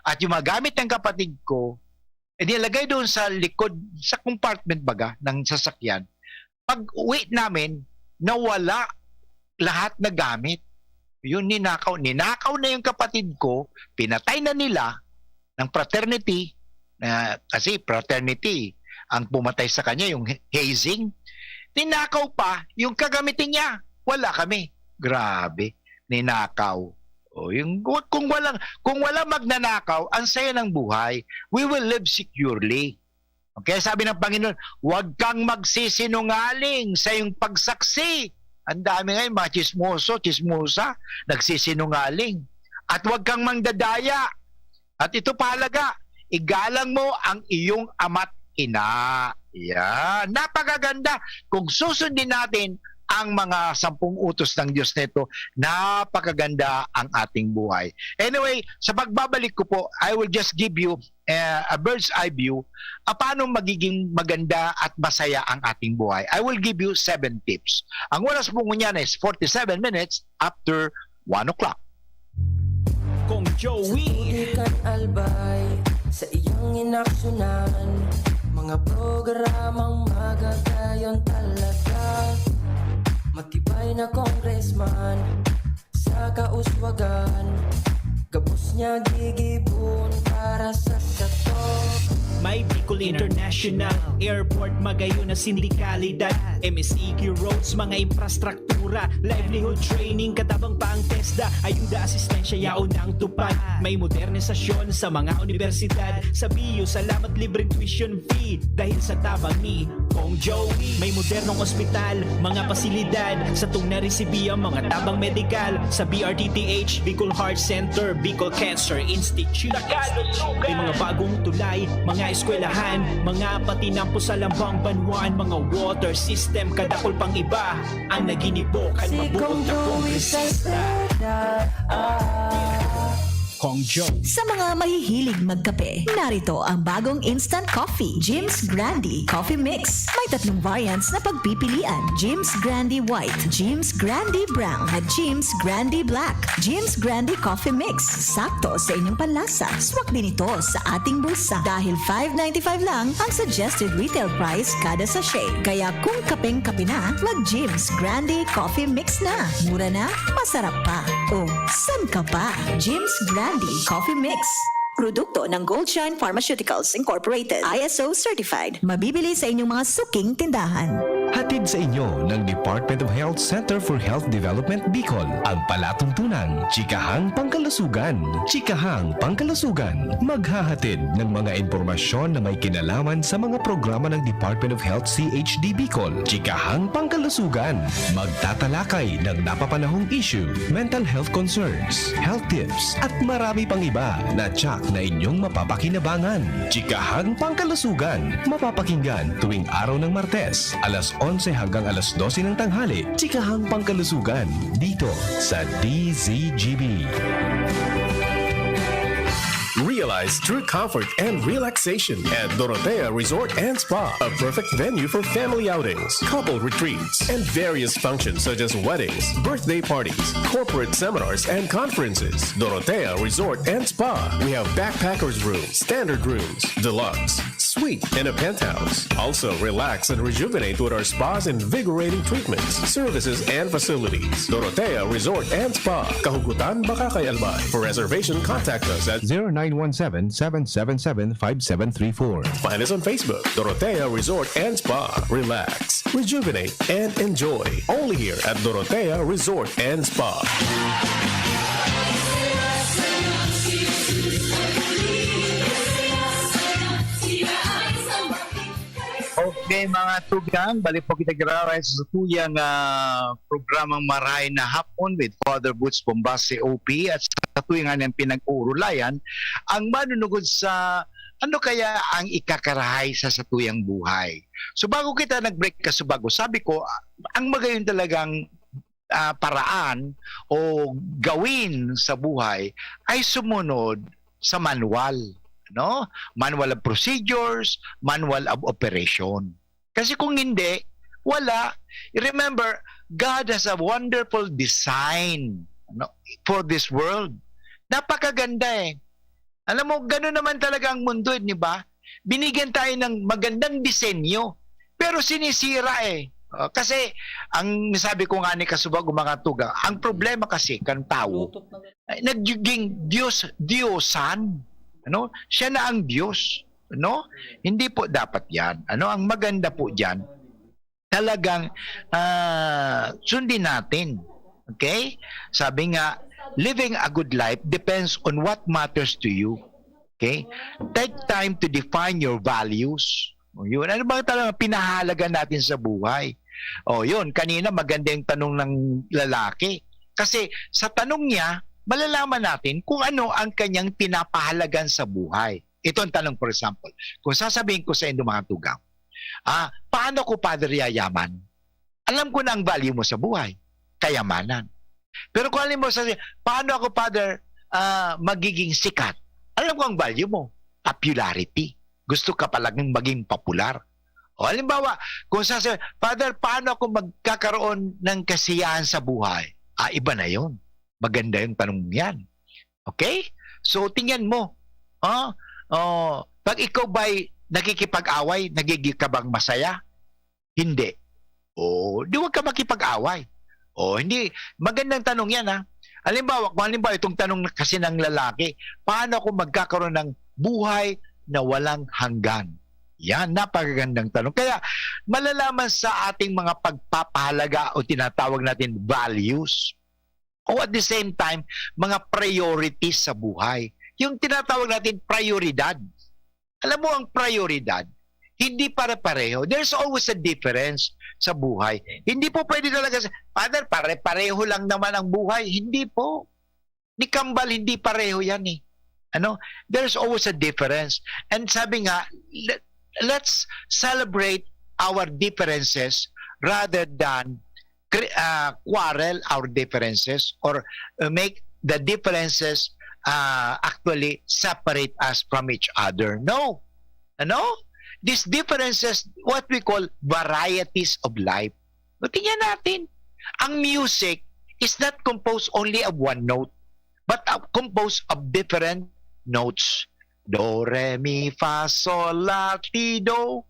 At yung mga gamit ng kapatid ko, nilagay doon sa likod, sa compartment baga ng sasakyan. Pag uwi namin, nawala lahat na gamit. Yun, ninakaw na yung kapatid ko, pinatay na nila ng fraternity, kasi fraternity ang pumatay sa kanya, yung hazing. Ninakaw pa yung kagamitin niya. Wala kami. Grabe, ninakaw. Kung walang magnanakaw, ang saya ng buhay, we will live securely. Okay, sabi ng Panginoon, huwag kang magsisinungaling sa iyong pagsaksi. Ang dami ngayon, mga chismosa, nagsisinungaling. At huwag kang mangdadaya. At ito pahalaga, igalang mo ang iyong ama't ina. Yan. Napakaganda. Kung susundin natin ang mga 10 utos ng Diyos nito, napakaganda ang ating buhay. Anyway, sa pagbabalik ko po, I will just give you a bird's eye view paano magiging maganda at masaya ang ating buhay. I will give you 7 tips. Ang oras po niyan is 47 minutes after 1 o'clock. Kung Joey albay sa iyong inaksyonan, mga programang magagayon talaga. Matibay na congressman sa kauswagan, gabos niya gigibon para sa katok. May Bicol International Airport, magayon na sindikalidad, MSEQ roads, mga infrastruktura, livelihood training, katabang pa ang TESDA, ayuda, asistensya, yaon ang tupad. May modernisasyon sa mga universidad, sa BIU, salamat libreng tuition fee, dahil sa tabang ni Kong Joey. May modernong ospital, mga pasilidad, sa tung naresibiya, mga tabang medical, sa BRTTH, Bicol Heart Center, Bicol Cancer Institute. May mga bagong tulay, mga eskwelahan, mga patinampo sa lambang banwaan, mga water system, kadakol pang iba ang naginibokan, mabuot na kongresista. Kong Joe. Sa mga mahihilig magkape, narito ang bagong instant coffee, Jim's Grande Coffee Mix. May 3 variants na pagpipilian: Jim's Grande White, Jim's Grande Brown, at Jim's Grande Black. Jim's Grande Coffee Mix, sakto sa inyong panlasa. Swak din ito sa ating bulsa dahil $5.95 lang ang suggested retail price kada sachet. Kaya kung kapeng-kape na, mag Jim's Grande Coffee Mix na. Mura na, masarap pa. O, san ka pa? Jim's Grande Coffee Mix. Produkto ng Goldshine Pharmaceuticals Incorporated. ISO certified. Mabibili sa inyong mga suking tindahan. Hatid sa inyo ng Department of Health Center for Health Development Bicol ang palatuntunan Chikahang Pangkalusugan. Chikahang Pangkalusugan, maghahatid ng mga impormasyon na may kinalaman sa mga programa ng Department of Health CHD Bicol. Chikahang Pangkalusugan, magtatalakay ng napapanahong issue, mental health concerns, health tips, at marami pang iba na tsak na inyong mapapakinabangan. Chikahang Pangkalusugan, mapapakinggan tuwing araw ng Martes, alas 11 hanggang alas 12 ng tanghali. Chikahang Pangkalusugan, dito sa DZGB. Realize true comfort and relaxation at Dorotea Resort and Spa, a perfect venue for family outings, couple retreats, and various functions such as weddings, birthday parties, corporate seminars, and conferences. Dorotea Resort and Spa. We have backpackers rooms, standard rooms, deluxe, suite, and a penthouse. Also, relax and rejuvenate with our spas and invigorating treatments, services, and facilities. Dorotea Resort and Spa, Kahugutan, Bakakay, Albay. For reservation, contact us at 0917-777-5734. Find us on Facebook, Dorotea Resort and Spa. Relax, rejuvenate, and enjoy. Only here at Dorotea Resort and Spa. Okay mga tugang, balik po kita graway sa tuyang programang Maray na Hapon with Father Boots Bombase OP at sa tuyang niyang pinag-uurulayan ang manunugod sa ano kaya ang ikakarahay sa satuyang buhay? So bago kita nag-break Kasubago, sabi ko, ang magayon talagang paraan o gawin sa buhay ay sumunod sa manual. No? Manual of procedures, manual of operation. Kasi kung hindi, wala. Remember, God has a wonderful design for this world. Napakaganda eh. Alam mo, gano'n naman talaga ang mundo, di ba? Binigyan tayo ng magandang disenyo, pero sinisira eh. Kasi, ang sabi ko nga ni Kasubago, mga tuga, ang problema kasi, kan tao, nagiging Diyosan. Ano? Siya na ang Diyos. No? Hindi po dapat yan. Ano? Ang maganda po dyan, talagang sundin natin. Okay? Sabi nga, living a good life depends on what matters to you. Okay? Take time to define your values. Yun. Ano ba talaga pinahalaga natin sa buhay? Yun. Kanina maganda yung tanong ng lalaki. Kasi sa tanong niya, malalaman natin kung ano ang kanyang pinapahalagan sa buhay. Ito ang tanong, for example. Kung sasabihin ko sa inyo mga tugang, paano ko, Father, yayaman? Alam ko na ang value mo sa buhay. Kayamanan. Pero kung alam mo paano ako, Father, magiging sikat? Alam ko ang value mo. Popularity. Gusto ka palaging maging popular. O halimbawa, kung sasabihin, Father, paano ako magkakaroon ng kasiyahan sa buhay? Iba na yon. Maganda yung tanong yan. Okay? So, tingnan mo. Pag ikaw ba'y nakikipag-away, nagiging ka bang masaya? Hindi. Di wag ka makipag-away. Hindi. Magandang tanong yan, ha? Halimbawa, itong tanong kasi ng lalaki, paano ako magkakaroon ng buhay na walang hanggan? Yan, napakagandang tanong. Kaya, malalaman sa ating mga pagpapahalaga o tinatawag natin values, o at the same time, mga priorities sa buhay. Yung tinatawag natin prioridad. Alam mo, ang prioridad, hindi pare-pareho. There's always a difference sa buhay. Hindi po pwede talaga, Father, pare-pareho lang naman ang buhay. Hindi po. Ni Kambal, hindi pareho yan eh. There's always a difference. And sabi nga, let's celebrate our differences rather than quarrel our differences or make the differences actually separate us from each other. No. These differences, what we call varieties of life. Tingnan natin. Ang music is not composed only of one note, but composed of different notes. Do, re, mi, fa, sol, la, ti, do.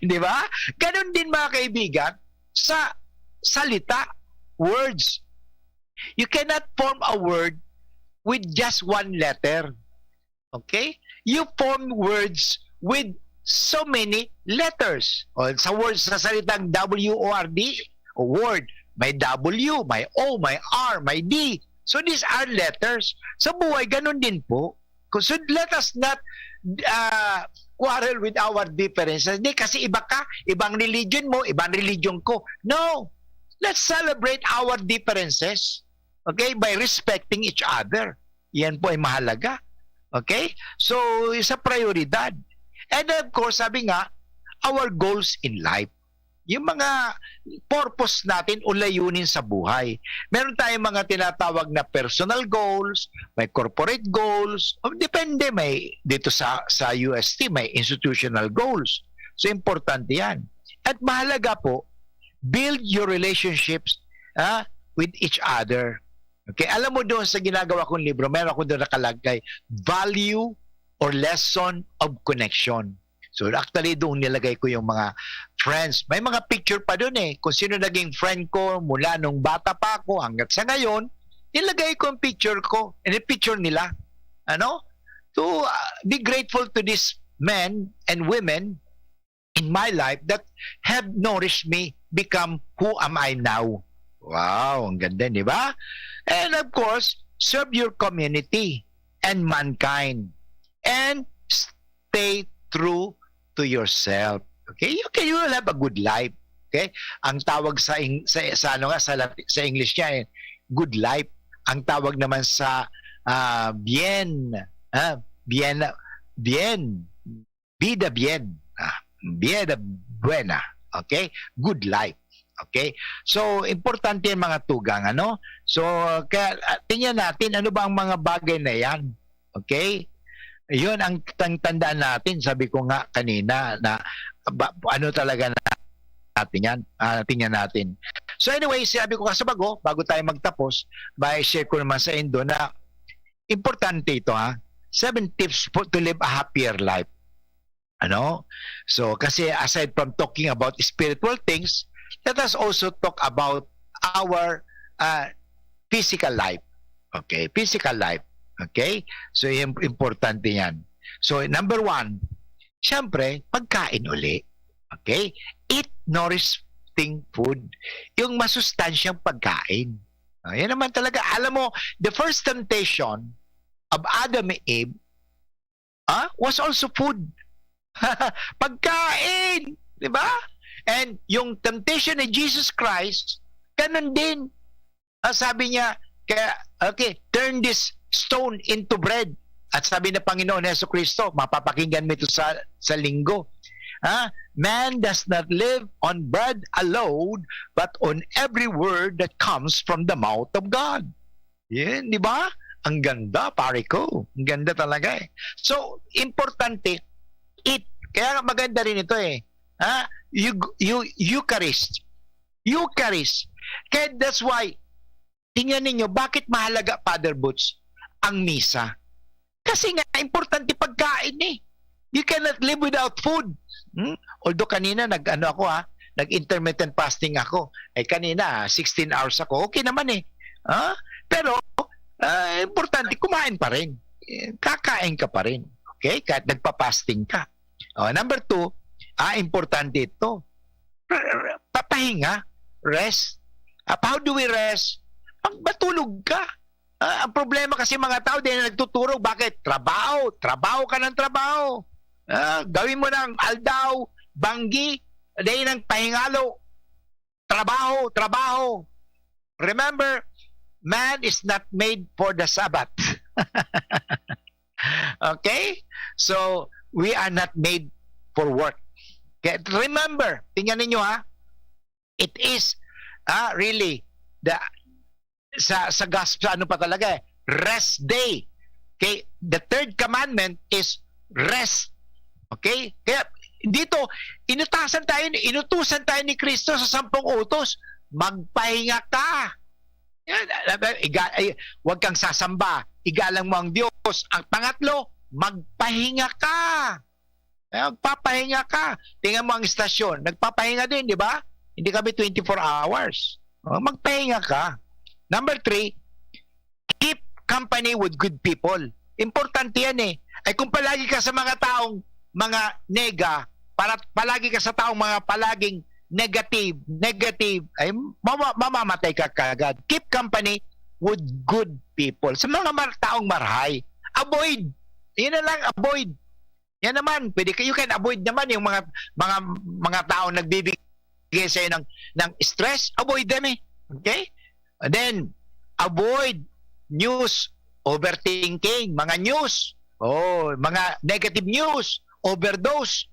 Di ba? Ganon din mga kaibigan sa salita, words. You cannot form a word with just one letter. Okay? You form words with so many letters. Sa words, sa salitang W-O-R-D, o word, may W, may O, may R, may D. So these are letters. Sa buhay, ganun din po. So let us not quarrel with our differences. Hindi, kasi iba ka, ibang religion mo, ibang religion ko. No! Let's celebrate our differences. Okay? By respecting each other. Yan po ay mahalaga. Okay? So, isa prioridad. And of course, sabi nga, our goals in life. Yung mga purpose natin o layunin sa buhay. Meron tayong mga tinatawag na personal goals, may corporate goals, depende, may dito sa UST, may institutional goals. So, importante yan. At mahalaga po, build your relationships with each other. Okay, alam mo doon sa ginagawa kong libro, meron ako doon nakalagay, value or lesson of connection. So actually doon nilagay ko yung mga friends. May mga picture pa doon eh. Kung sino naging friend ko mula nung bata pa ako hanggat sa ngayon, nilagay ko ang picture ko. And the picture nila. To be grateful to these men and women in my life that have nourished me become who am I now. Wow, ang ganda, di ba? And of course, serve your community and mankind. And stay true to yourself. Okay? You will have a good life. Okay? Ang tawag sa English niya, good life. Ang tawag naman sa bien bien. Vida bien. Vida buena. Okay? Good life. Okay? So, importante yan mga tugang, ano? So, kaya tingnan natin ano ba ang mga bagay na yan. Okay? Yun ang tandaan natin. Sabi ko nga kanina na ano talaga natin yan. Tingnan natin. So anyway, sabi ko kasabago, bago tayo magtapos, share ko naman sa Indo na importante ito 7 tips to live a happier life. Ano? So, kasi aside from talking about spiritual things, let us also talk about our physical life. Okay? Physical life. Okay? So, importante yan. So, number 1, syempre, pagkain uli. Okay? Eat nourishing food. Yung masustansyang pagkain. Yan naman talaga. Alam mo, the first temptation of Adam and Eve was also food. Pagkain, di ba? And yung temptation ni Jesus Christ, ganun din. Sabi niya, okay, turn this stone into bread. At sabi na Panginoon Hesus Kristo, mapapakinggan mo ito sa linggo. Man does not live on bread alone, but on every word that comes from the mouth of God. Yan, di ba? Ang ganda, pare ko. Ang ganda talaga eh. So, importante, eat. Kaya maganda rin ito eh. Eucharist. Eucharist. Kaya that's why, tingnan ninyo, bakit mahalaga, Father Butch, ang misa? Kasi nga, importante pagkain eh. You cannot live without food. Although kanina, nag-intermittent fasting ako. Kanina, 16 hours ako. Okay naman eh. Pero, importante, kumain pa rin. Kakain ka pa rin. Okay? Kahit nagpa-fasting ka. Number 2, importante ito. Papahinga. Rest. How do we rest? Matulog ka. Ang problema kasi mga tao, di na nagtuturo. Bakit? Trabaho. Trabaho ka ng trabaho. Gawin mo ng aldaw, banggi, di ng pahingalo. Trabaho. Trabaho. Remember, man is not made for the Sabbath. Okay? So, we are not made for work. Okay? Remember, tingnan ninyo it is really sa gospel, ano pa talaga rest day. Okay? The third commandment is rest. Okay? Kaya dito, inutusan tayo ni Kristo sa 10 utos. Magpahinga ka. Huwag kang sasamba. Igalang mo ang Diyos. Ang pangatlo, magpahinga ka. Magpapahinga ka. Tingnan mo ang istasyon. Nagpapahinga din, di ba? Hindi kami 24 hours. Magpahinga ka. Number 3, keep company with good people. Importante yan eh. Kung palagi ka sa mga taong mga nega, palagi ka sa taong mga palaging negative, ay mamamatay ka kagad. Keep company with good people. Sa mga taong marhay, avoid. Yan na lang, avoid. Yan naman, you can avoid naman yung mga taong nagbibigay sa'yo ng stress, avoid them eh. Okay? And then, avoid news, overthinking, mga news, mga negative news, overdose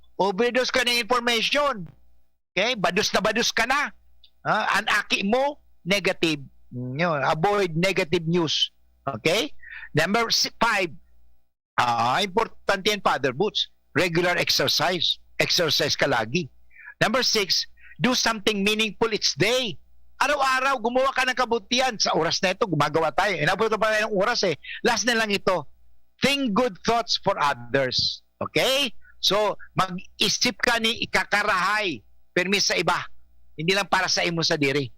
ka ng information. Okay? Badus ka na. Ang aki mo, negative. Avoid negative news. Okay? Number 5, importante yan, Father Boots, regular exercise. Exercise ka lagi. Number 6, do something meaningful each day. Araw-araw, gumawa ka ng kabutihan. Sa oras na ito, gumagawa tayo. Inabot pa tayo ng oras eh. Last na lang ito. Think good thoughts for others. Okay? So, mag-isip ka ni ikakarahay. Permis sa iba. Hindi lang para sa imo sa diri.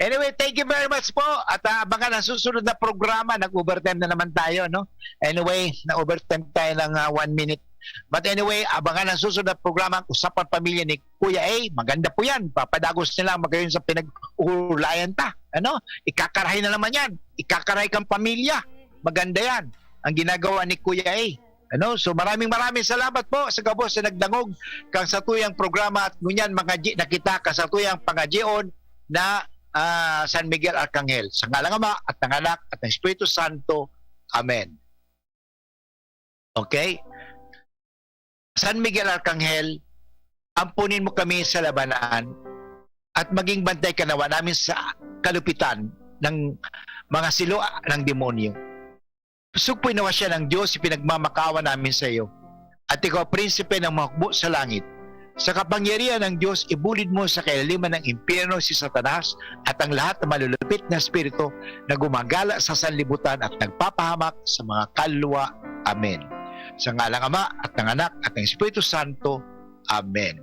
Anyway, thank you very much po. At abangan ang susunod na programa. Nag-overtime na naman tayo, no? Anyway, na-overtime tayo ng 1 minute. But anyway, abangan ang susunod na programa, Usapan Pamilya ni Kuya A. Maganda po yan. Papadagos nila magayon sa pinag-uulayan ta. Ano? Ikakarahay na naman yan. Ikakarahay kang pamilya. Maganda yan. Ang ginagawa ni Kuya A. Ano? So maraming salamat po sa gabos sa nagdangog kang satuyang programa at ngunyan mga nakita ka satuyang pangajion na San Miguel Arcangel. Sa ngalang Ama at ng Anak at ng Espiritu Santo. Amen. Okay? San Miguel Arcangel, ampunin mo kami sa labanan at maging bantay ka nawa namin sa kalupitan ng mga silo ng demonyo. Sugpoy nawa siya ng Diyos, ipinagmamakawa namin sa iyo. At ikaw, prinsipe ng mga hukbo sa langit. Sa kapangyarihan ng Diyos, ibulid mo sa kailaliman ng impyerno si Satanas at ang lahat ng malulupit na espiritu na gumagala sa sanlibutan at nagpapahamak sa mga kaluluwa. Amen. Sa ngalang Ama at ng Anak at ng Espiritu Santo. Amen.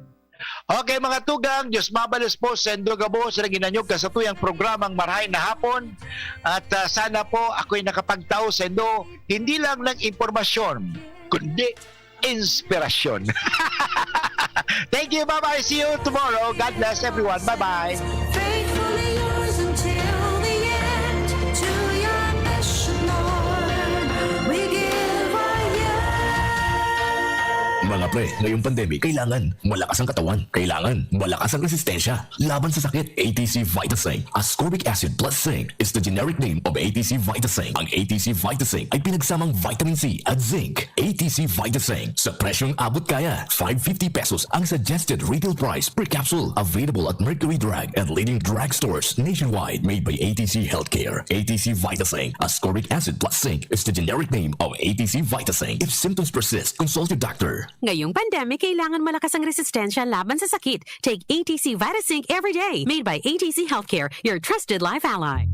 Okay mga tugang, Diyos mabalos po sa Endogabo sa ginanyog kasatuyang programang Marahay na Hapon at sana po ako'y nakapagtao sa Endo hindi lang ng impormasyon kundi inspirasyon. Thank you, bye-bye, see you tomorrow. God bless everyone, bye-bye. Faithfully yours until the end. To your mission, Lord, we give our Mga pre, ngayong pandemic, kailangan malakas ang katawan. Kailangan malakas ang resistensya. Laban sa sakit, ATC Vitasync. Ascorbic acid plus zinc is the generic name of ATC Vitasync. Ang ATC Vitasync ay pinagsamang vitamin C at zinc. ATC Vitasync. Sa presyong abot kaya, 550 pesos ang suggested retail price per capsule. Available at Mercury Drug and leading drugstores nationwide. Made by ATC Healthcare. ATC Vitasync. Ascorbic acid plus zinc is the generic name of ATC Vitasync. If symptoms persist, consult your doctor. Ngayong pandemic, kailangan malakas ang resistensya laban sa sakit. Take ATC Vitasync every day. Made by ATC Healthcare, your trusted life ally.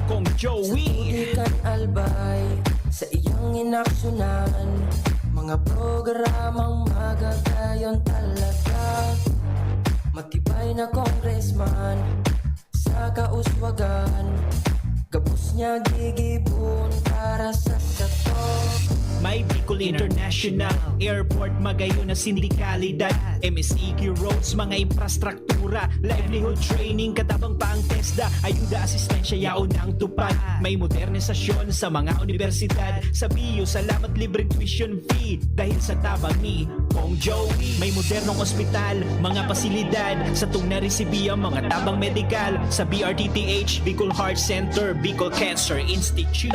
Kung Joey Ikan albay sa iyong inaksyonan, mga programang magagayon talaga. Matibay na congressman sa kauswagan, gabos niya gigibon para sa kato. May Bicol International Airport, magayon na sindikalidad, MSEQ roads, mga infrastruktura, livelihood training, katabang pang TESDA, ayuda, asistensya, yaon ang tupad. May modernisasyon sa mga universidad, sa BIO, salamat libreng tuition fee, dahil sa tabang ni Kong Joey. May modernong ospital, mga pasilidad, sa tung naresibiya, mga tabang medical, sa BRTTH, Bicol Heart Center, Bicol Cancer Institute.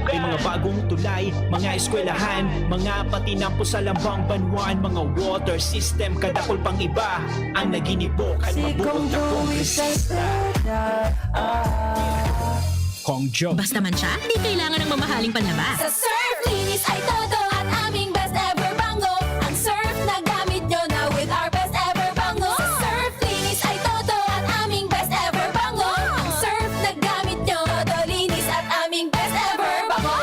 May mga bagong tulay, mga eskwelahan, mga patinampo sa lambang banwan, mga water system, kadakol pang iba ang naginibok at mabukod na kongresista. Kong Joe. Basta man siya, di kailangan ng mamahaling panlaba. Sa Surf Linis ay todo at aming best ever bango. Ang surf na gamit nyo na with our best ever bango. Sa Surf Linis ay todo at aming best ever bango. Ang surf na gamit nyo, todo linis at aming best ever bango.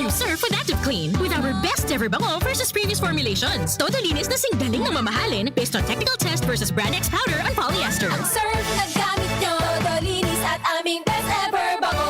New Surf with Active Clean with our best ever bango versus previous formulations. Todo linis na singgaling ng mamahalin based on technical test versus Brand X powder on polyester. Ang surf na gamit nyo, todo linis at aming best ever bango.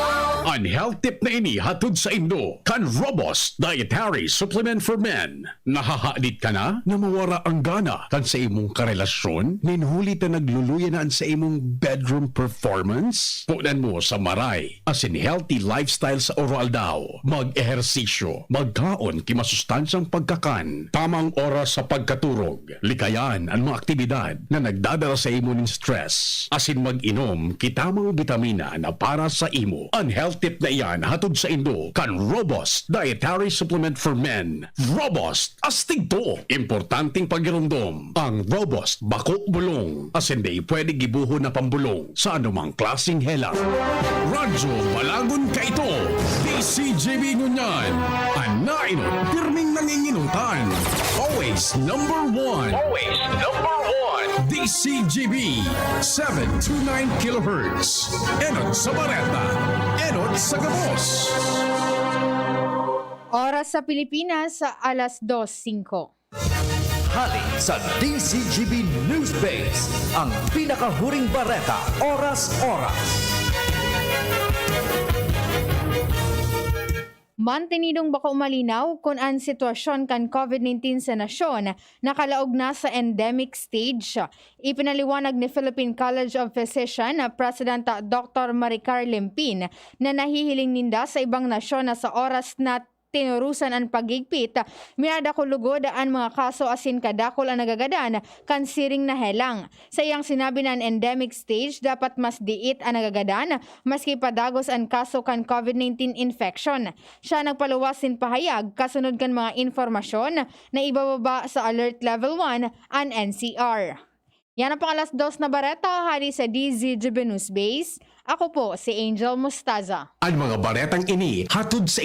Ang health tip na ini hatod sa Indo, Can Robust Dietary Supplement for Men. Nahahalit ka na? Namawara ang gana kan sa imong karelasyon? Ninhuli ta nagluluyaan sa imong bedroom performance? Punan mo sa Maray, as in healthy lifestyle sa oral daw. Mag-ehersisyo, magkaon kimasustansyang pagkakan, tamang oras sa pagkaturog, likayan ang mga aktibidad na nagdadala sa imo ng stress. Asin mag-inom kitamang bitamina na para sa imo. Ang health tip na iyan hatod sa Indo, Can Robust Dietary Supplement for Men. Robust, astig to. Importanteng pagirundom. Ang Robust, bako bulong. As hindi pwede gibuho na pambulong sa anumang klaseng helang. Radyo Balagon ka ito. DCJB Ngunyan. Anainot, pirming nanginginutan. Always number one. Always number one. DCGB 729 kHz. Enot sa Bareta. Enot sa Gabos. Oras sa Pilipinas sa alas 2:05. Hali sa DCGB News Base, ang pinakahuring bareta, oras-oras. Mantinidong baka umalinaw kung ang sitwasyon kan COVID-19 sa nasyon nakalaog na sa endemic stage. Ipinaliwanag ni Philippine College of Physicians na President Dr. Maricar Limpin na nahihiling ninda sa ibang nasyon na sa oras na tinurusan ang pagigpit, mirada ko lugod ang mga kaso asin kadakol ang nagagadan kan siring na helang. Sa iyang sinabi na endemic stage, dapat mas diit ang nagagadan maski padagos ang kaso kan COVID-19 infection. Siya nagpaluwasin pahayag kasunod kan mga informasyon na ibababa sa Alert Level 1 ang NCR. Yan ang pang 2:00 na bareta hari sa DZGB News Base. Ako po si Angel Mustaza. Ang mga baretang ini hatod sa